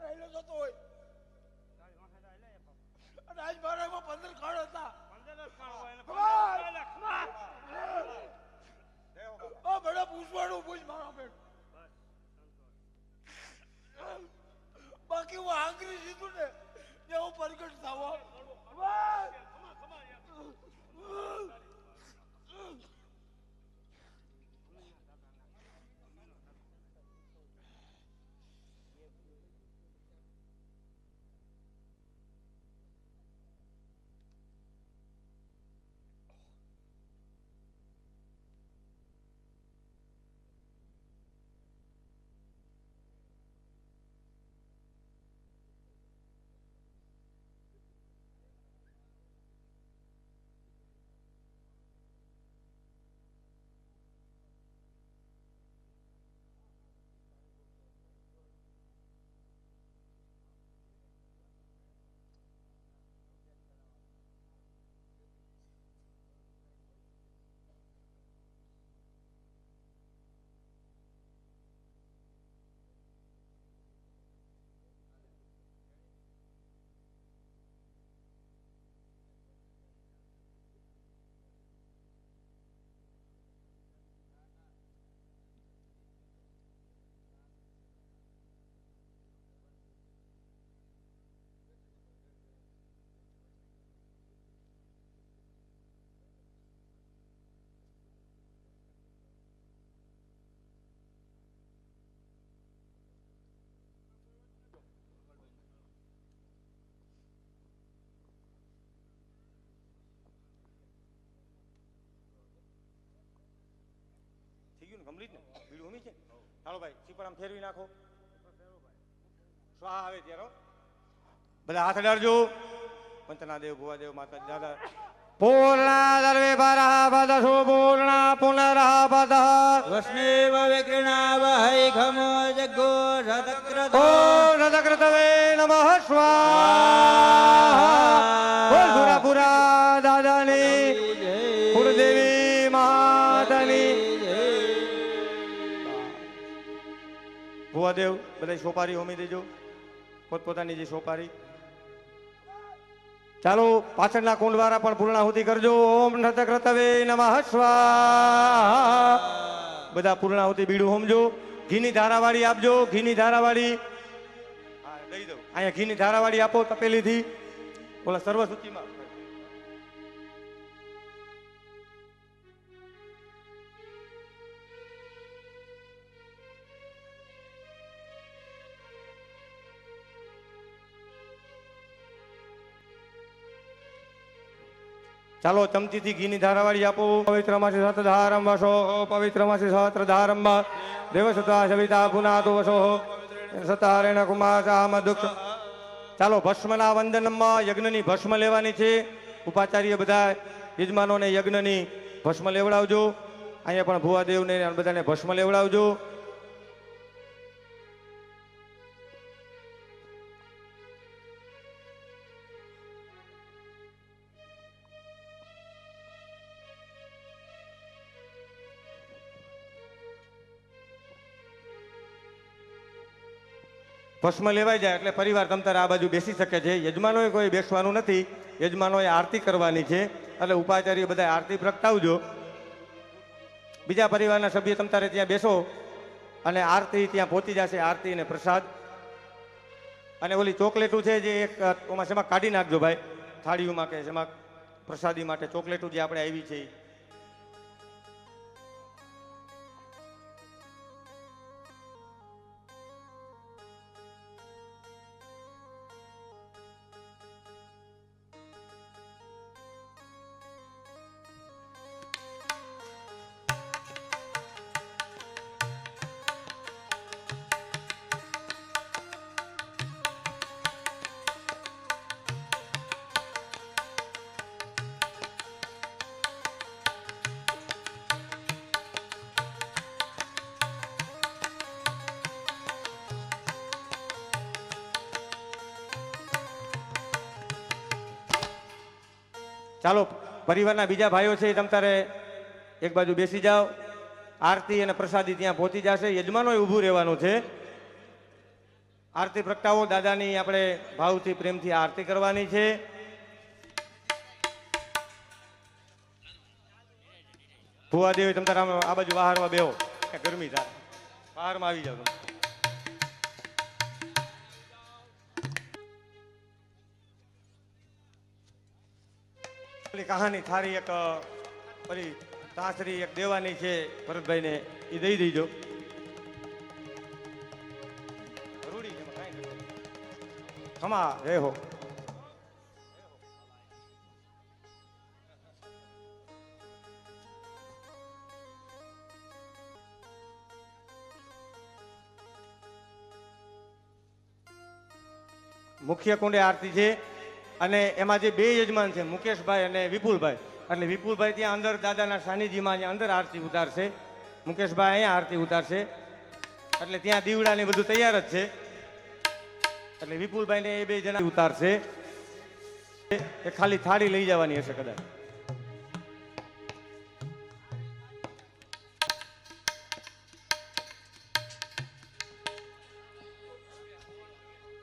રહેલો જતો હોય અને આજ મારામાં 15 કાળ હતા. 15 બડા પૂછવાનું પૂછ મારા બેટ. બાકી હું આંગળી સીધું ને જે હું પ્રગટ થવા. કમ્પ્લીટ ને બીડું ઉમી છે. હાલો ભાઈ સીપર આમ ફેરવી નાખો. સ્વાહા આવે ત્યારે બધા હાથ અડાડજો. પંચના દેવ ભુવા દેવ માતા દાદા પૂર્ણા દર્વે બારહ પદસુ પૂર્ણા પુનરઃ પદઃ વસ્નેવ વિકૃણાવહૈ ઘમો જગો રતક્રતો ઓમ રતક્રતવે નમઃ સ્વાહા. બોલ સુરાપુરા દાદાની કુળદેવી માતાની. ભુવાદેવ બધા સોપારી હોમી દેજો પોતપોતાની જે સોપારી. ચાલો પાછળના કુંડ વાળા પણ પૂર્ણાહુતિ કરજો. ઓમ નતક્રતવે નમઃ સ્વાહા. બધા પૂર્ણાહુતિ બીડું હોમજો. ઘીની ધારાવાળી આપજો. ઘીની ધારાવાળી દઈ દઉં. અહીંયા ઘીની ધારાવાળી આપો તપેલીથી ઓલા સર્વસૂચિમાં. ચાલો ચમચીથી ઘીની ધારાવાળી આપો. પવિત્ર માસે સતધારમ વસો પવિત્ર માસે સહસ્રધારમ દેવસતા સવિતા પુનાતો વસો સતારેણ કુમાસામ દુઃખ. ચાલો ભસ્મના વંદનમાં યજ્ઞની ભસ્મ લેવાની છે. ઉપાચાર્ય બધા યજમાનોને યજ્ઞની ભસ્મ લેવડાવજો. અહીંયા પણ ભુવાદેવને બધાને ભસ્મ લેવડાવજો. ભસ્મ લેવાઈ જાય એટલે પરિવાર તમતારે આ બાજુ બેસી શકે છે. યજમાનોએ કોઈ બેસવાનું નથી. યજમાનોએ આરતી કરવાની છે એટલે ઉપાચાર્ય બધા આરતી પ્રગટાવજો. બીજા પરિવારના સભ્ય તમતારે ત્યાં બેસો અને આરતી ત્યાં પહોંચી જશે. આરતી અને પ્રસાદ અને ઓલી ચોકલેટું છે જે એક ઓમાં શેમાં કાઢી નાખજો ભાઈ. થાળીઓમાં કે શેમાં પ્રસાદી માટે ચોકલેટું જે આપણે આવી છે. ચાલો પરિવારના બીજા ભાઈઓ છે તમ તારે એક બાજુ બેસી જાઓ. આરતી અને પ્રસાદી ત્યાં પહોંચી જશે. યજમાનોએ ઊભું રહેવાનું છે. આરતી પ્રગટાવો. દાદાની આપણે ભાવથી પ્રેમથી આરતી કરવાની છે. ભુવા દેવી તમ તારા આ બાજુ બહારમાં બેહો, ગરમી થાય, બહારમાં આવી જાવ. કહાની થારી એક પેલી સાસરી એક દેવાની છે ભરતભાઈ ને, એ દઈ દેજો. રૂડી છે, કાંઈ નથી. ખમા જય હો. મુખ્ય કુંડે આરતી છે અને એમાં જે બે યજમાન છે મુકેશભાઈ અને વિપુલભાઈ, એટલે વિપુલભાઈ ત્યાં અંદર દાદાના સાનિધ્યમાં અહીંયા અંદર આરતી ઉતારશે, મુકેશભાઈ અહીંયા આરતી ઉતારશે. એટલે ત્યાં દીવડા ને બધું તૈયાર જ છે. એટલે વિપુલભાઈ ને એ બે જણા ઉતારશે. એ ખાલી થાળી લઈ જવાની હશે કદાચ.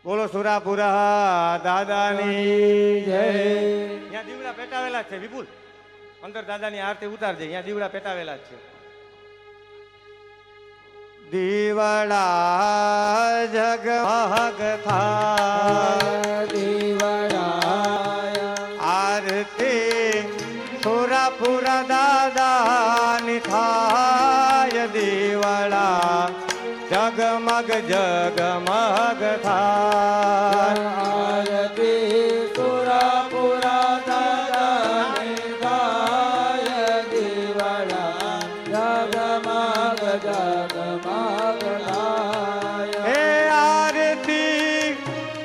બોલો સુરાપુરા દાદાની જય. ત્યાં દીવડા પેટાવેલા છે વિપુલ, અંદર દાદાની આરતી ઉતારજે. ત્યાં દીવડા પેટાવેલા છે. દીવડા જગમગ થાય, દીવડા આરતી સુરાપુરા દાદાની થાય. દીવડા જગમગ જગમગ થાય. આરતી સુરાપુરા દાદાની થાય. દીવડા જગમગ જગમગ થાય. હે આરતી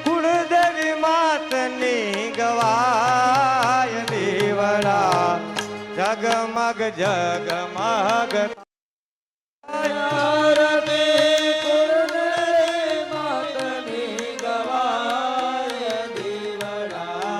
કુળદેવી માતની ગવાય. દીવડા જગમગ જગમગ આરતી કુળદેવી માતની ગવાય. દીવડા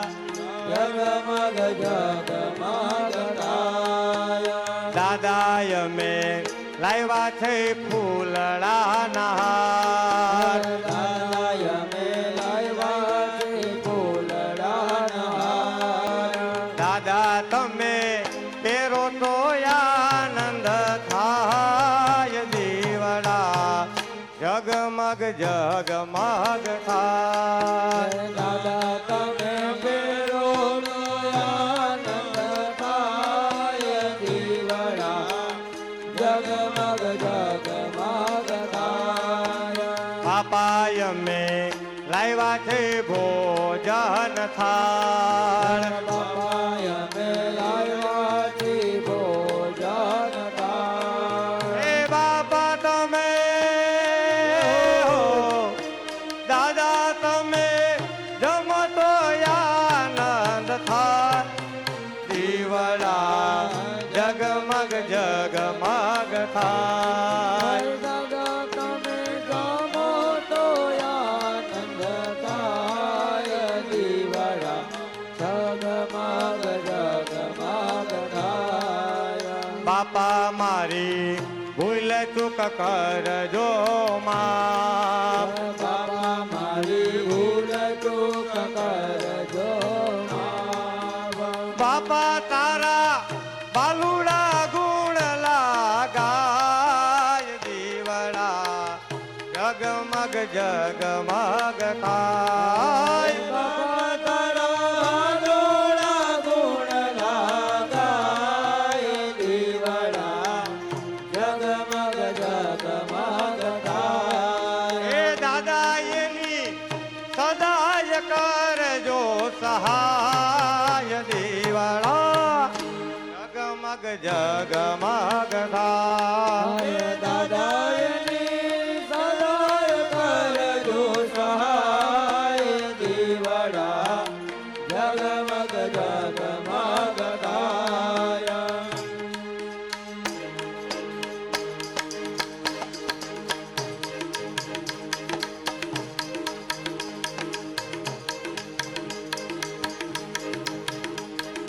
જગમગ જગમગ થાય. દાદાય મેં લાવ્યા છે ફૂલડાના હાર. દાદાય મેં લાવ્યા છે ફૂલડાના હાર. દાદા તમે પહેરો તો આનંદ થાય. દીવડા જગમગ જગમગ થાય. દાદા તમે પહેરો તો આનંદ થાય. દીવડા જગમગ જગમગ થાય. બાપાય મેં લાવ્યા છે ભોજન થાળ. બાપાય મેં લાવ્યા છે ભોજન થાળ. હે બાપા તમે હો, દાદા તમે જમો તો આનંદ થાય. દીવડા જગમગ જગમગ થાય. દાદા તમે જમો તો આનંદ થાય. દીવડા જગમગ જગમગ થાય. બાપા મારી ભૂલ ચૂક કરજો માફ. બાબા મારી ભૂલ ચૂક કરજો માફ. બાપા તારા બાલુડા ગુણ લાગાય. દીવડા જગમગ જગમગ થાય. બાબા તારા ડોળા ગુણ લાગાય. દીવડા જગમગ જગમગ થાય. હે દાદા એની સદાય કરજો સહાય. દીવડા જગમગ જગમગ થાય. દાદા એની સદાય કરજો સહાય. દીવડા જગમગ જગમગ થાય.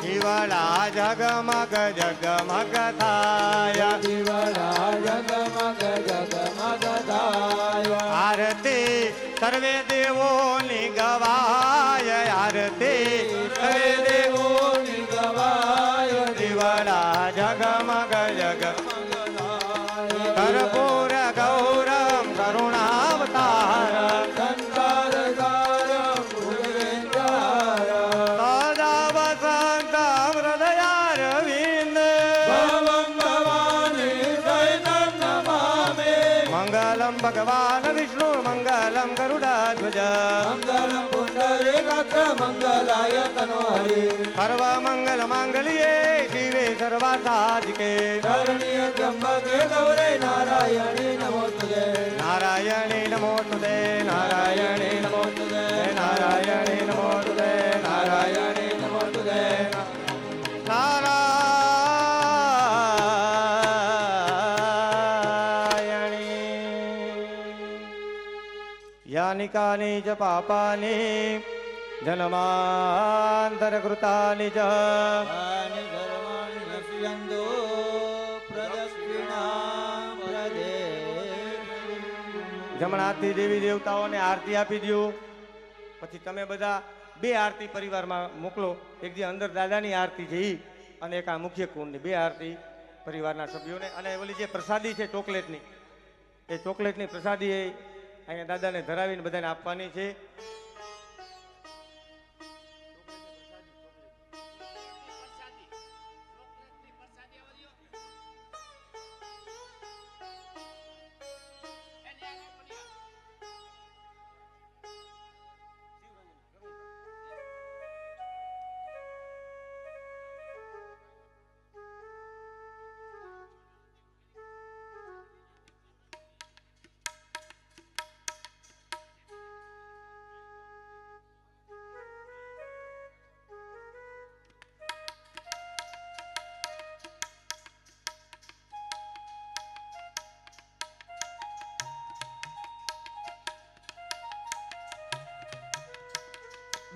દીવડા જગમગ જગમગ થાય. દીવડા જગમગ જગમગ થાય. આરતી સર્વે દેવોની ગવાય આરતી, સર્વે દેવોની ગવાય દીવડા જગમગ જગ કર્પૂર ગૌરમ કરુણાવતાર સદા વસંત હૃદયારવિંદ મંગલમ ભગવાન વિષ્ણુ મંગલમ ગરુડાધ્વજ સર્વ મંગલ માંગલ્યે શિવે સર્વાસાધિકે નારાયણી નમોસ્તુતે નારાયણી નમોસ્તુતે નારાયણી નમોસ્તુતે નારાયણી નમોસ્તુતે यानि कानि च पापानि जन्मान्तरकृतानि च तानि सर्वाणि नश्यन्तो प्रदक्षिणां प्रदे। જમણાથી દેવી દેવતાઓને આરતી આપી દો. પછી તમે બધા બે આરતી પરિવારમાં મોકલો. એક જે અંદર દાદાની આરતી છે ઈ અને એક આ મુખ્ય કુંડની બે આરતી પરિવારના સભ્યોને. અને ઓલી જે પ્રસાદી છે ચોકલેટની, એ ચોકલેટની પ્રસાદી એ અહીંયા દાદાને ધરાવીને બધાને આપવાની છે.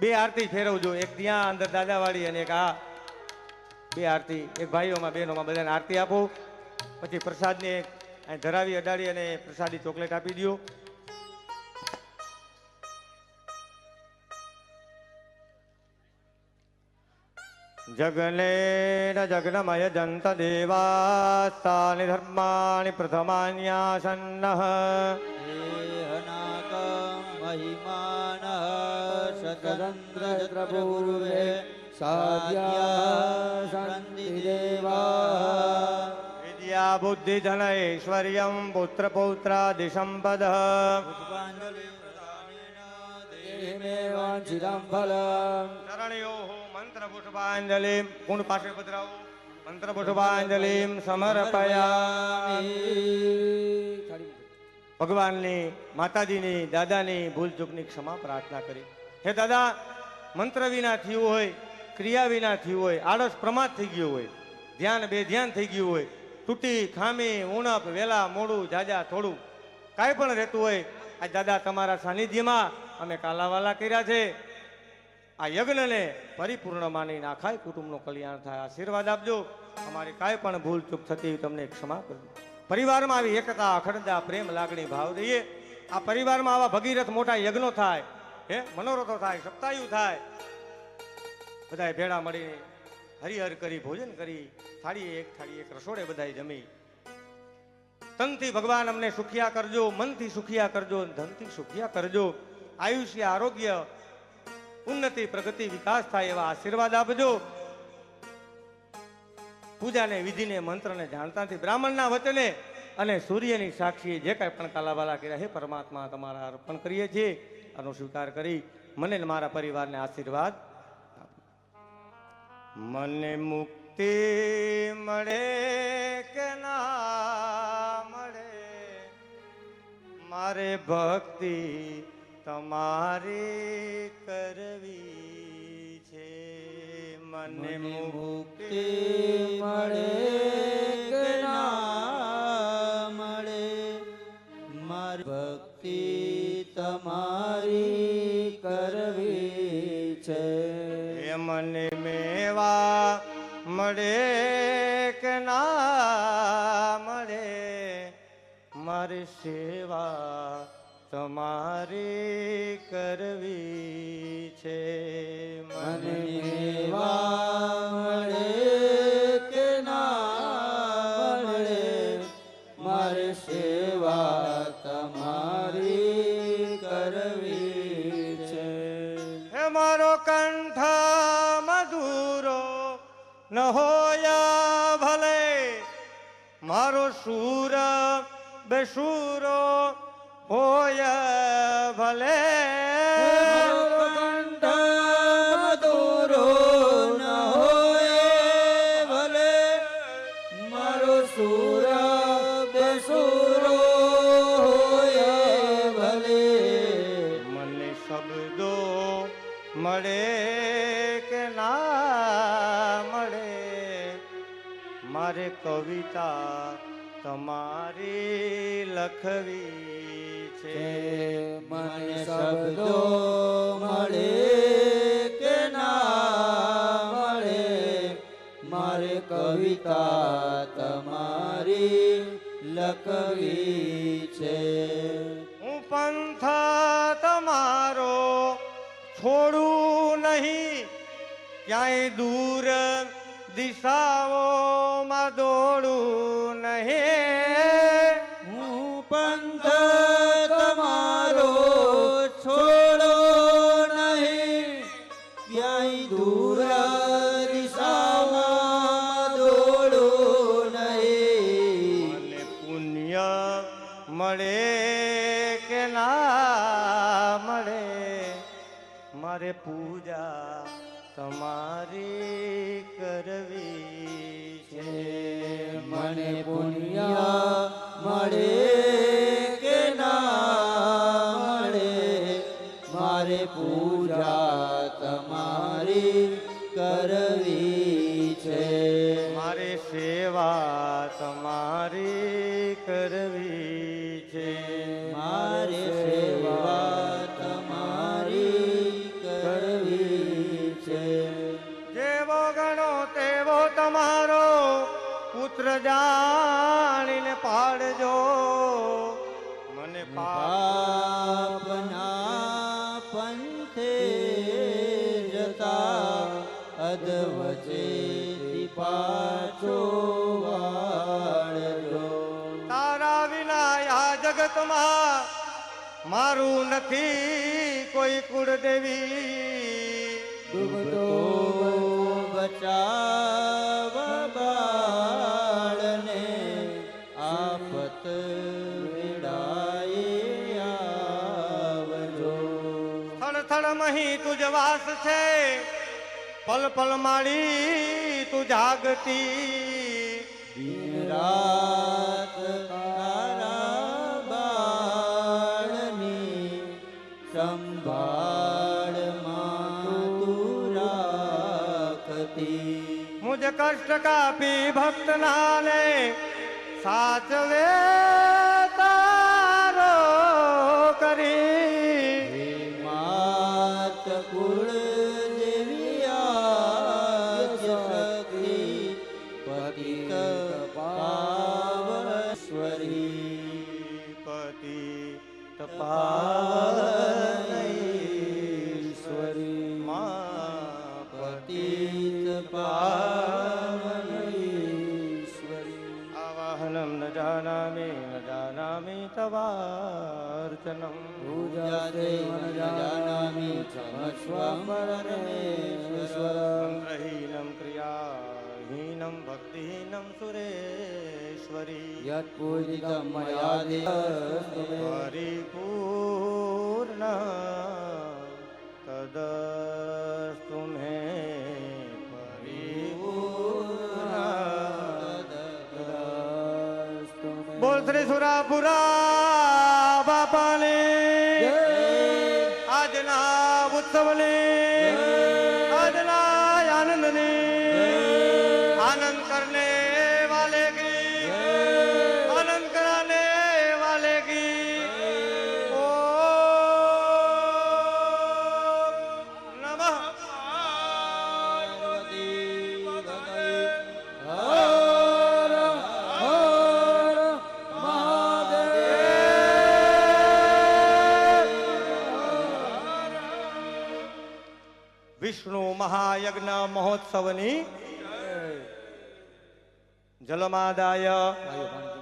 બે આરતી ફેરવજો. એક ત્યાં અંદર દાદાવાળી અને એક આ બે આરતી. એક ભાઈઓમાં બહેનોમાં બધાને આરતી આપો. પછી પ્રસાદને અહીં ધરાવી અડાડી અને પ્રસાદી ચોકલેટ આપી દો. જગને જગ્નમય જંત દેવાસ્તાની ધર્માણી પ્રથમાન્યાસન્ન महिमान शतरंद्र पूर्वे साध्यासन्ति देवा विद्या बुद्धि धन ऐश्वर्यं पुत्र पौत्रादि संपद वांछितं फलम् शरणयोः मंत्र पुष्पांजलि. कुंड पासे पधराવો. मंत्र पुष्पांजलि समर्पयामि. ભગવાનની, માતાજીની, દાદાની ભૂલ ચૂકની ક્ષમા પ્રાર્થના કરી. હે દાદા, મંત્ર વિના થયું હોય, ક્રિયા વિના થયું હોય, આળસ પ્રમાદ થઈ ગયું હોય, ધ્યાન બેધ્યાન થઈ ગયું હોય, તૂટી ખામી ઉણપ વેલા મોડું જાજા થોડું કાંઈ પણ રહેતું હોય, આ દાદા તમારા સાનિધ્યમાં અમે કાલાવાલા કર્યા છે. આ યજ્ઞને પરિપૂર્ણ માનીને આખા કુટુંબનું કલ્યાણ થાય. આશીર્વાદ આપજો. અમારી કાંઈ પણ ભૂલ ચૂક થતી તમને ક્ષમા કરજો. પરિવારમાં આવી એકતા, અખંડતા, પ્રેમ, લાગણી, ભાવ રહીએ. આ પરિવારમાં આવા ભગીરથ મોટા યજ્ઞો થાય, હે મનોરથો થાય, સપ્તાયુ થાય. બધાએ ભેળા મળીને હરિહર કરી ભોજન કરી થાળીએ એક રસોડે બધાએ જમી. તનથી ભગવાન અમને સુખિયા કરજો, મનથી સુખિયા કરજો, ધનથી સુખિયા કરજો. આયુષ્ય, આરોગ્ય, ઉન્નતિ, પ્રગતિ, વિકાસ થાય એવા આશીર્વાદ આપજો. પૂજાને, વિધિને, મંત્રને જાણતાથી બ્રાહ્મણના વચને અને સૂર્યની સાક્ષી જે કાંઈ પણ કાલાવાલા કર્યા હે પરમાત્મા તમારા અર્પણ કરીએ છીએ. આનો સ્વીકાર કરી મને ને મારા પરિવારને આશીર્વાદ. મને મુક્તિ મળે કે ના મળે, મારે ભક્તિ તમારી કરવી છે. મને મુક્તિ મળે કે ના મળે, મારી ભક્તિ તમારી કરવી છે. એ મને મેવા મળે કે ના મળે, મારી સેવા તમારી કરવી છે મને મને મળે કે ના મળે મારે સેવા તમારી કરવી છે. હે મારો કંઠ મધુરો ન હોયા ભલે મારો સૂર બેસૂરો હોય ભલે મારો કંઠ મધુરો ન હોય ભલે મારો સૂર બેસૂરો હોય ભલે મને શબ્દો મળે કે ના મળે મારે કવિતા તમારી લખવી છે મને શબ્દો મળે કે ના મળે મારે કવિતા તમારી લખવી છે. હું પંથ તમારો છોડું નહીં ક્યાંય દૂર દિશાઓમાં દોડું નહીં હું પંથ તમારો છોડો નહીં ક્યાંય દૂર દિશામાં દોડો નહીં. મને પુણ્ય મળે કે ના મળે મારે પૂજા તમારી કરવી છે મને પુણ્ય મળે કે ના મળે મારે પૂજા તમારી કરવી છે. મારે સેવા તમારી કરવી છે મારે સેવા તમારી કરવી છે. જેવો ગણો તેવો તમારો પુત્ર જાણીને પાડજો મને પાપના પંથે જતા અધવચેથી પાછો વાળજો. તારા વિના આ જગતમાં મારું નથી કોઈ કુળદેવી ડૂબતો બચાવ બાળને આફત વેળાએ આવજો. થળ થળ મહી તુજ વાસ છે પલ પલ માળી તું જાગતી દિન રાત તારા બાળની સંભાળમાં તું રાખતી. મુજ કષ્ટ કાપી ભક્ત નાને સાચવે તારો કરી માત કુળ દેવિયા પતિત પાવશ્વરી પતિ તપાવનેશ્વરી મા પતિત પાવનેશ્વરી. આવાહનમ ન જાનામિ તવાર્ચનમ પૂજાતે ન જાનામિ ક્ષમસ્વ પરમેશ્વર. મંત્રહીનમ ક્રિયાહીનમ ભક્તિહીનમ સુરેશ્વરી યત પૂજિતમ મયા દેવસ્તુ મે પરિપૂર્ણ તદસ્તુ મે પરિપૂર્ણ. બોલ શ્રી સુરાપુરા બાપાની આજના ઉત્સવની આજના આનંદની આનંદ કરને વાલે કી આનંદ कराने वाले की ओम नमः હર હર મહાદેવ. મહાયજ્ઞ મહોત્સવની જલમાદાય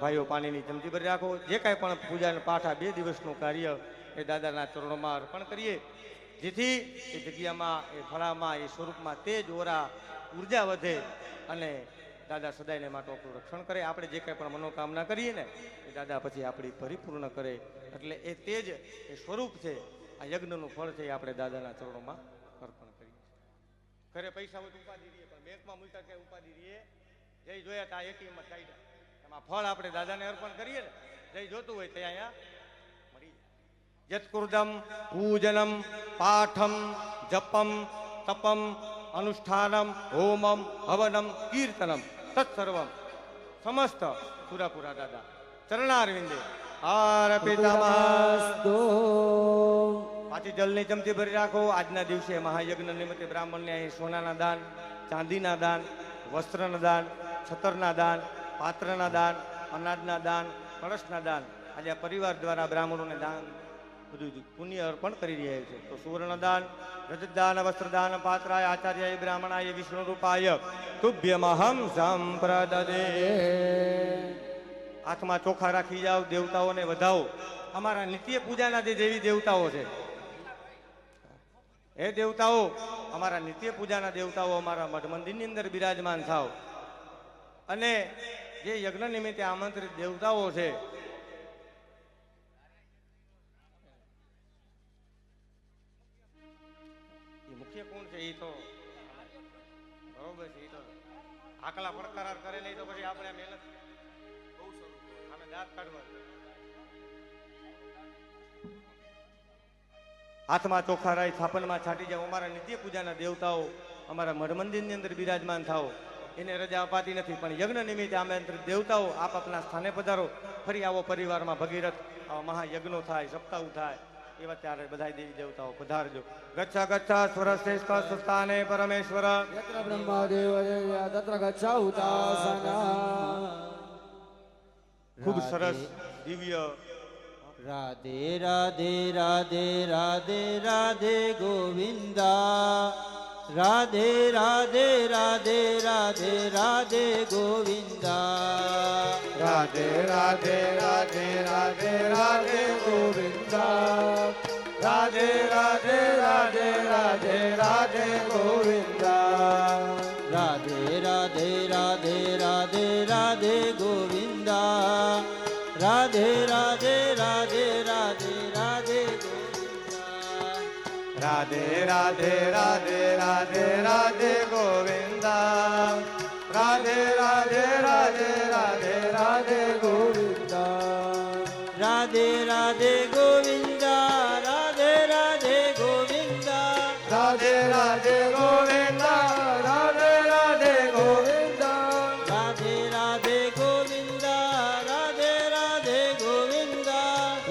ભાઈઓ પાણીની ચમચી ભરી રાખો. જે કાંઈ પણ પૂજા અને પાઠ આ 2 દિવસનું કાર્ય એ દાદાના ચરણોમાં અર્પણ કરીએ, જેથી એ જગ્યામાં, એ ફળામાં, એ સ્વરૂપમાં તેજ, ઓરા, ઉર્જા વધે અને દાદા સદાયને માટે આપણું રક્ષણ કરે. આપણે જે કાંઈ પણ મનોકામના કરીએ ને એ દાદા પછી આપણી પરિપૂર્ણ કરે. એટલે એ તેજ, એ સ્વરૂપ છે, આ યજ્ઞનું ફળ છે, એ આપણે દાદાના ચરણોમાં અર્પણ કરીએ. ઘરે પૈસા હોય તો ઉપાધિ રહીએ, પણ બેંકમાં મૂક્યા કે ઉપાધિ રહીએ. જય જોયા તા એટીએમમાં કાઢ્યા, એમાં ફળ આપણે દાદાને અર્પણ કરીએ ને, જય જોતું હોય તે અહીંયા મળી જાય. યત્કૃદમ પૂજનમ પાઠમ જપમ તપમ અનુષ્ઠાનમ હોમમ હવનમ કીર્તનમ તત્સર્વમ સમસ્ત સુરાપુરા દાદા ચરણારવિંદે અર્પિતમસ્તુ. પાછી જલની ચમચી ભરી રાખો. આજના દિવસે મહાયજ્ઞ નિમિત્તે બ્રાહ્મણને અહીં સોનાના દાન, ચાંદીના દાન, વસ્ત્રના દાન, છતરના દાન, પાત્રના દાન, અનાજના દાન, કળશના દાન, આજે આ પરિવાર દ્વારા બ્રાહ્મણોને દાન બધું પુણ્ય અર્પણ કરી રહ્યા છે. તો સુવર્ણ દાન, રજત દાન, વસ્ત્રદાન, પાત્રાય આચાર્યાય બ્રાહ્મણાય વિષ્ણુ રૂપાય તુભ્યમહમ સંપ્રદદે. હાથમાં ચોખા રાખી જાઓ, દેવતાઓને વધાવો. અમારા નિત્ય પૂજાના જે દેવી દેવતાઓ છે, એ દેવતાઓ, અમારા નિત્ય પૂજાના દેવતાઓ અમારા મઠ મંદિરની અંદર બિરાજમાન થાવ. અને જે યજ્ઞ નિમિત્તે આમંત્રિત દેવતાઓ છે, એ મુખ્ય કોણ છે? એ તો બરોબર છે, એ તો આકલા પડકાર કરે નહીં તો પછી આપણે મહેનત આમે દાંત કાઢવા. હાથમાં ચોખા રાઈ સ્થાપનમાં છાંટી જાઓ. અમારા નિત્ય પૂજાના દેવતાઓ અમારા મઠ મંદિરની અંદર બિરાજમાન થાઓ. એને રજા અપાતી નથી, પણ યજ્ઞ નિમિત્તે આમંત્રિત દેવતાઓ આપ આપના સ્થાને પધારો. ફરી આવો પરિવારમાં ભગીરથ આવા મહાયજ્ઞો થાય, સપ્તાહ થાય, એવા ત્યારે બધા દેવી દેવતાઓ પધારજો. ગચ્છા ગચ્છા સ્વરશ્રેષ્ઠ સુસ્થાને પરમેશ્વર યત્ર બ્રહ્મદેવ તત્ર ગચ્છાઉતાસના. ખૂબ સરસ દિવ્ય. રાધે રાધે રાધે રાધે રાધે ગોવિંદા. રાધે રાધે રાધે રાધે રાધે ગોવિંદા. રાધે રાધે રાધે રાધે રાધે ગોવિંદા. રાધે રાધે રાધે રાધે રાધે ગોવિંદા. રાધે રાધે રાધે રાધે રાધે ગોવિંદા. રાધે રાધે રાધે રાધે રાધે ગોવિંદા. રાધે રાધે રાધે રાધે રાધે ગોવિંદા. રાધે રાધે રાધે રાધે રાધે ગોવિંદા. રાધે રાધે ગોવિંદા. રાધે રાધે ગોવિંદા. રાધે રાધે ગોવિંદા. રાધે રાધે ગોવિંદા. રાધે રાધે ગોવિંદા. રાધે રાધે ગોવિંદા.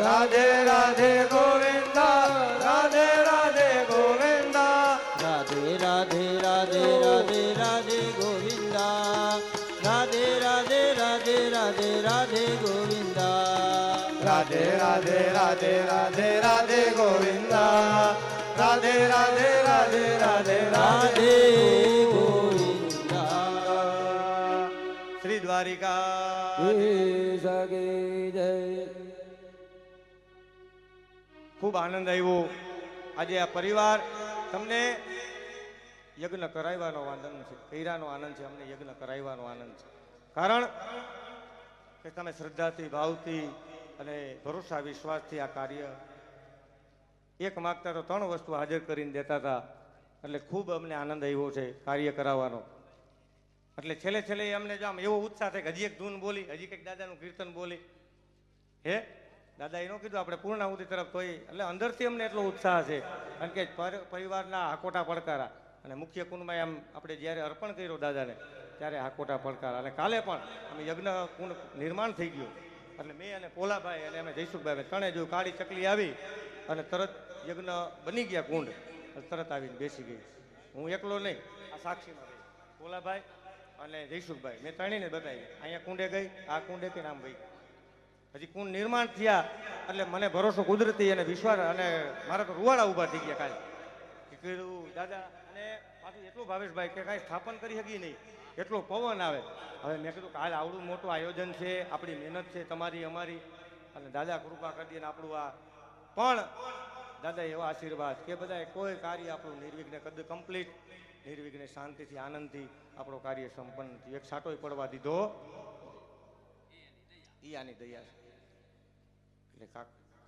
રાધે રાધે ગોવિંદા. રાધે રાધે ગોવિંદા. રાધે રાધે રાધે રાધે રાધે ગોવિંદા. રાધે રાધે રાધે રાધે રાધે ગોવિંદા. રાધે રાધે રાધે રાધે રાધે ગોવિંદા. રાધે રાધે રાધે રાધે રાધે ગોવિંદા. શ્રી દ્વારિકા સગે જય. ખૂબ આનંદ આવ્યો. આજે આ પરિવાર તમને યજ્ઞ કરાવવાનો આનંદ છે, કર્યાનો આનંદ છે. અમને યજ્ઞ કરાવવાનો આનંદ છે. કારણ કે તમે શ્રદ્ધાથી, ભાવથી અને ભરોસા વિશ્વાસથી આ કાર્ય એક માગતા તો 3 વસ્તુ હાજર કરીને દેતા હતા. એટલે ખૂબ અમને આનંદ આવ્યો છે કાર્ય કરાવવાનો. એટલે છેલ્લે છેલ્લે અમને જો આમ એવો ઉત્સાહ થાય કે હજી એક ધૂન બોલી, હજી કંઈક દાદાનું કીર્તન બોલી. હે દાદા એનો કીધું આપણે પૂર્ણાહુતિ તરફ તોય. એટલે અંદરથી અમને એટલો ઉત્સાહ છે. કારણ કે પરિવારના હાકોટા પડકારા અને મુખ્ય કુંડમાં આમ આપણે જ્યારે અર્પણ કર્યો દાદાને ત્યારે હાકોટા પડકારા. અને કાલે પણ અમે યજ્ઞ કુંડ નિર્માણ થઈ ગયું. એટલે મેં અને પોલાભાઈ અને અમે જયસુખભાઈ ત્રણે જોયું. કાળી ચકલી આવી અને તરત યજ્ઞ બની ગયા કુંડ. તરત આવીને બેસી ગઈ. હું એકલો નહીં, આ સાક્ષીમાં રહી. પોલાભાઈ અને જયસુખભાઈ મેં ત્રણેયને બતાવી. અહીંયા કુંડે ગઈ, આ કુંડે કે નામ ભાઈ હજી કુંડ નિર્માણ થયા. એટલે મને ભરોસો કુદરતી અને વિશ્વાસ અને મારા તો રૂવાડા ઊભા થઈ ગયા કાલે. કીધું દાદા. અને પાછું પછી એટલું ભાવેશભાઈ કે કાંઈ સ્થાપન કરી શકી નહીં, એટલો પવન આવે. હવે મેં કીધું કે હાલ આવડું મોટું આયોજન છે, આપણી મહેનત છે, તમારી અમારી, અને દાદા કૃપા કરી દે ને આપણું આ પણ દાદા એવા આશીર્વાદ કે બધા કોઈ કાર્ય આપણું નિર્વિઘ્ને કદ કમ્પ્લીટ, નિર્વિઘ્ને શાંતિથી આનંદથી આપણો કાર્ય સંપન્ન થયું. એક સાટોય પડવા દીધો ઈ આની દયા છે. એટલે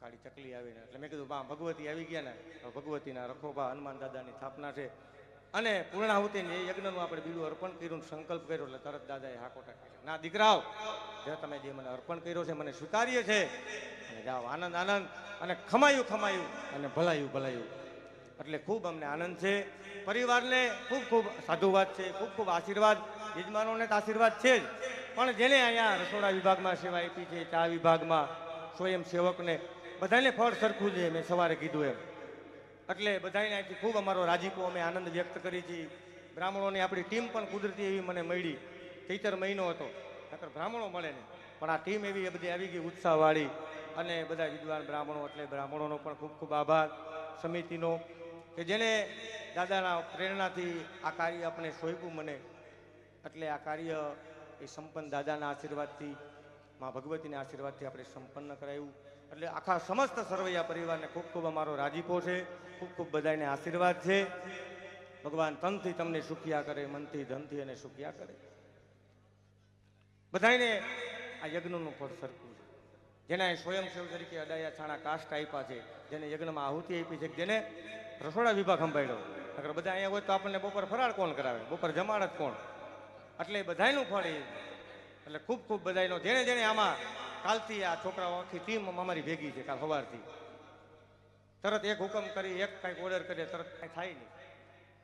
કાળી ચકલી આવીને એટલે મેં કીધું બા ભગવતી આવી ગયા ને, ભગવતીના રખોબા હનુમાન દાદાની સ્થાપના છે અને પૂર્ણાહુતિને એ યજ્ઞનું આપણે બીજું અર્પણ કર્યું, સંકલ્પ કર્યો એટલે તરત દાદાએ હાકોટા કર્યા, ના દીકરાઓ જે તમે જે મને અર્પણ કર્યો છે મને સ્વીકાર્ય છે, અને જાઓ આનંદ આનંદ, અને ખમાયું ખમાયું અને ભલાયું ભલાયું. એટલે ખૂબ અમને આનંદ છે, પરિવારને ખૂબ ખૂબ સાધુવાદ છે, ખૂબ ખૂબ આશીર્વાદ, યજમાનોને તો આશીર્વાદ છે જ, પણ જેને અહીંયા રસોડા વિભાગમાં સેવા આપી છે, ચા વિભાગમાં સ્વયંસેવકને બધાને ફળ સરખું છે, મેં સવારે કીધું એમ. એટલે બધાને અહીંથી ખૂબ અમારો રાજીપો અમે આનંદ વ્યક્ત કરી છીએ. બ્રાહ્મણોની આપણી ટીમ પણ કુદરતી એવી મને મળી, ચૈતર મહિનો હતો નકર બ્રાહ્મણો મળે ને, પણ આ ટીમ એવી એ બધી આવી ગઈ ઉત્સાહવાળી, અને બધા વિદ્વાન બ્રાહ્મણો, એટલે બ્રાહ્મણોનો પણ ખૂબ ખૂબ આભાર સમિતિનો કે જેને દાદાના પ્રેરણાથી આ કાર્ય આપણે સોંપ્યું મને. એટલે આ કાર્ય એ સંપન્ન દાદાના આશીર્વાદથી, મા ભગવતીના આશીર્વાદથી આપણે સંપન્ન કરાયું. એટલે આખા સમસ્ત સરવૈયા પરિવારને ખૂબ ખૂબ અમારો રાજીપો છે, ખૂબ ખૂબ બધાને આશીર્વાદ છે. ભગવાન તનથી તમને સુખિયા કરે, મનથી ધનથી અને સુખિયા કરે. બધાને આ યજ્ઞનું ફળ સરખું છે. જેના સ્વયંસેવક તરીકે અડાયા છાણા કાસ્ટ આપ્યા છે, જેને યજ્ઞમાં આહુતિ આપી છે, જેને રસોડા વિભાગ સંભાળ્યો. નકર બધા અહીંયા હોય તો આપણને બપોર ફરાળ કોણ કરાવે, બપોર જમાડ જ કોણ. એટલે બધાયનું ફળ એ. એટલે ખૂબ ખૂબ બધાયનો જેને જેને આમાં કાલથી આ છોકરાઓ આખી ટીમ અમારી ભેગી છે, કાલ સવારથી તરત એક હુકમ કરી, એક કાંઈક ઓર્ડર કરીએ તરત કાંઈ થાય નહીં.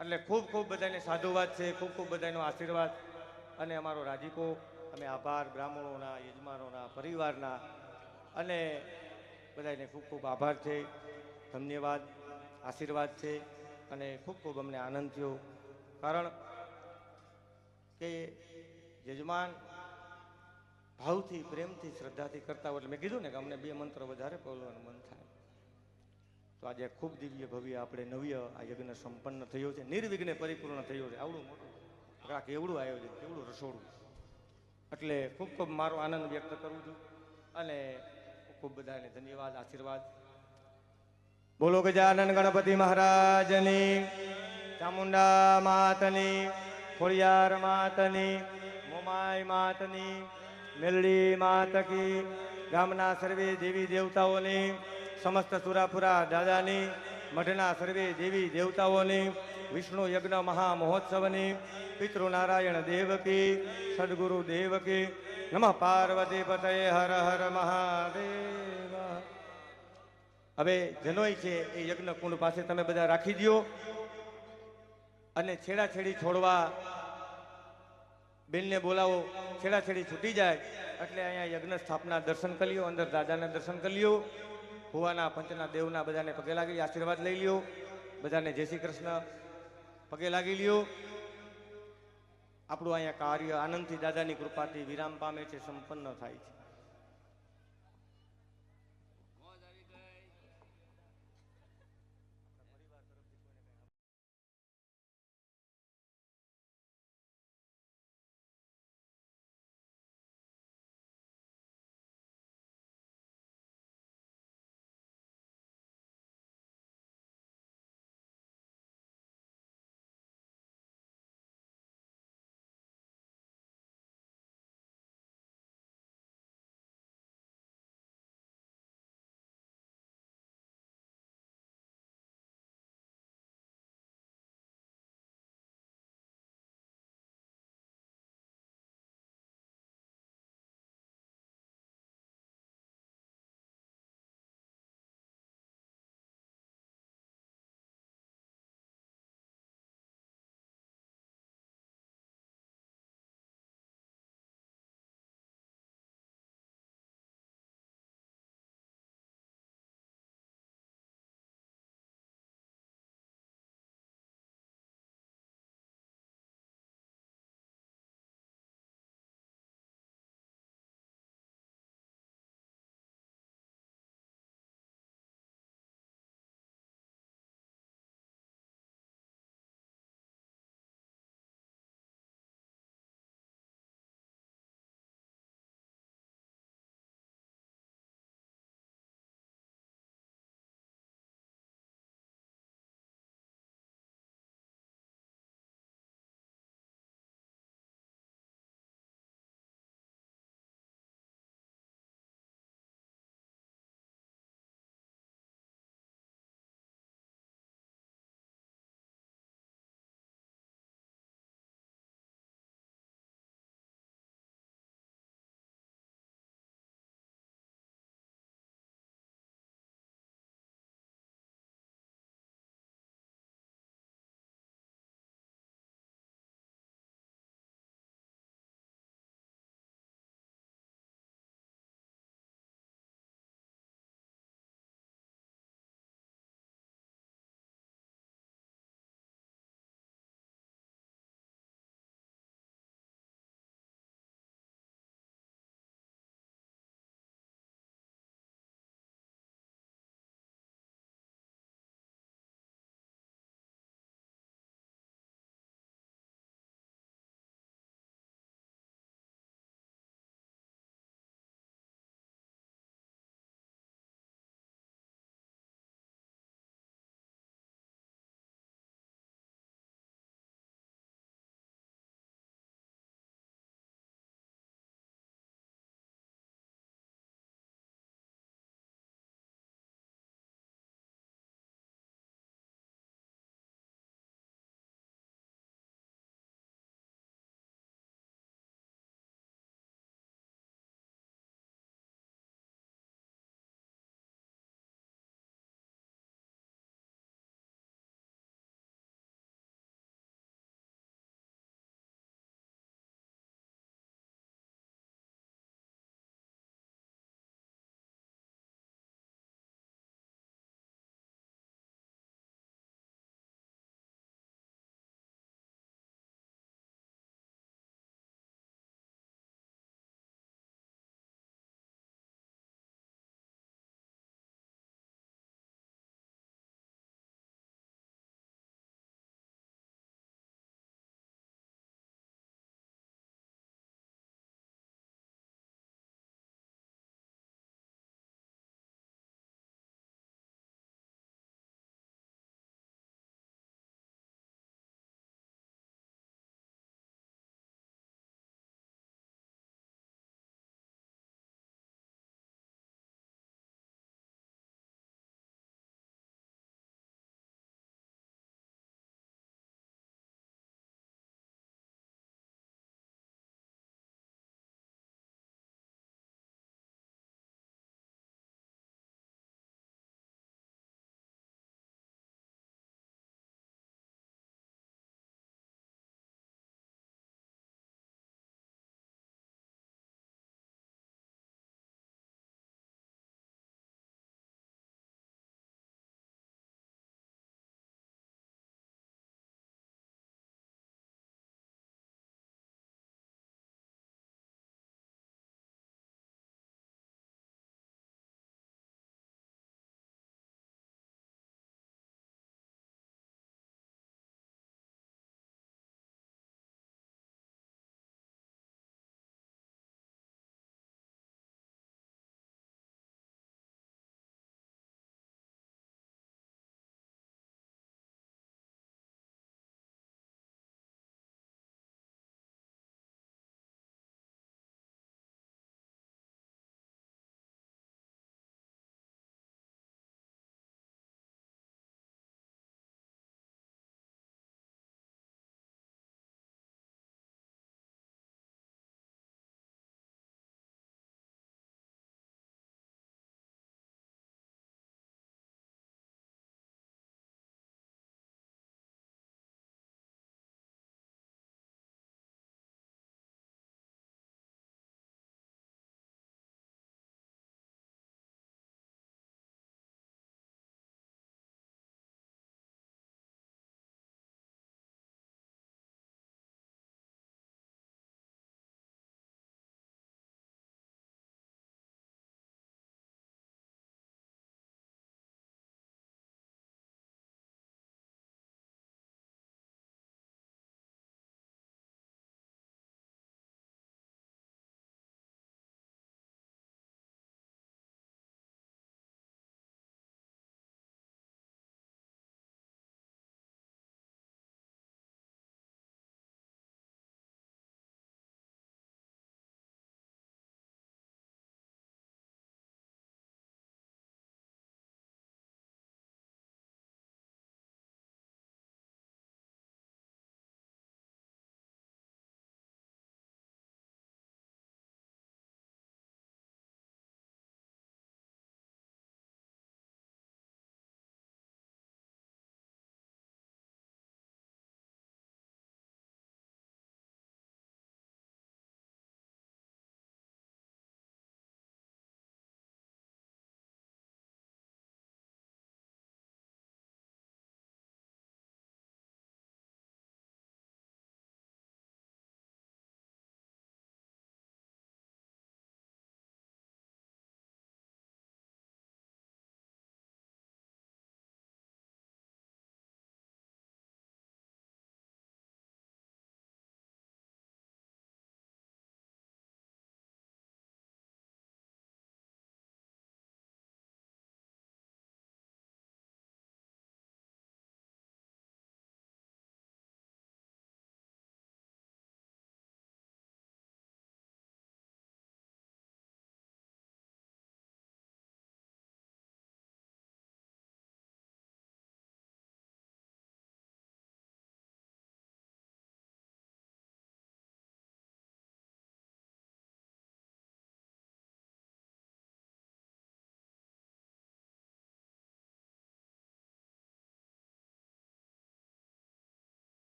એટલે ખૂબ ખૂબ બધાને સાધુવાદ છે, ખૂબ ખૂબ બધાનો આશીર્વાદ અને અમારો રાજીપો. અમે આભાર બ્રાહ્મણોના, યજમાનોના, પરિવારના, અને બધાને ખૂબ ખૂબ આભાર છે, ધન્યવાદ, આશીર્વાદ છે. અને ખૂબ ખૂબ અમને આનંદ થયો, કારણ કે યજમાન ભાવથી, પ્રેમથી, શ્રદ્ધાથી કરતા હોય. એટલે મેં કીધું ને કે અમને 2 મંત્ર વધારે બોલવાનું મન થાય. તો આજે ખૂબ દિવ્ય ભવ્ય આપણે નવ્ય આ યજ્ઞ સંપન્ન થયો છે, નિર્વિઘ્ને પરિપૂર્ણ થયો છે. આવડું મોટું કેવડું આયોજન, કેવડું રસોડું. એટલે ખૂબ ખૂબ મારો આનંદ વ્યક્ત કરું છું, અને ખૂબ બધાને ધન્યવાદ, આશીર્વાદ. બોલો ગજાનન ગણપતિ મહારાજની, ચામુંડા માતની, ખોડિયાર માતની, મોમાઈ માતની, મેલડી માતકી, ગામના સર્વે દેવી દેવતાઓની, સમસ્ત સુરાપુરા દાદાની, મઢના સર્વે દેવી દેવતાઓની, વિષ્ણુ યજ્ઞ મહામહોત્સવની, પિતૃનારાયણ દેવકી, સદગુરુ દેવકી, નમઃ પાર્વતી પતયે હર હર મહાદેવ. હવે જનોઈ છે એ યજ્ઞ કુંડ પાસે તમે બધા રાખી દો, અને છેડાછેડી છોડવા બેનને બોલાવો, છેડાછેડી છૂટી જાય એટલે અહીંયા યજ્ઞ સ્થાપના દર્શન કરી લ્યો, અંદર દાદાના દર્શન કરી લ્યો, ભુવાના પંચના દેવના બધાને પગે લાગી આશીર્વાદ લઈ લ્યો, બધાને જય શ્રી કૃષ્ણ પગે લાગી લ્યો. આપણું અહીંયા કાર્ય આનંદથી દાદાની કૃપાથી વિરામ પામે છે, સંપન્ન થાય છે.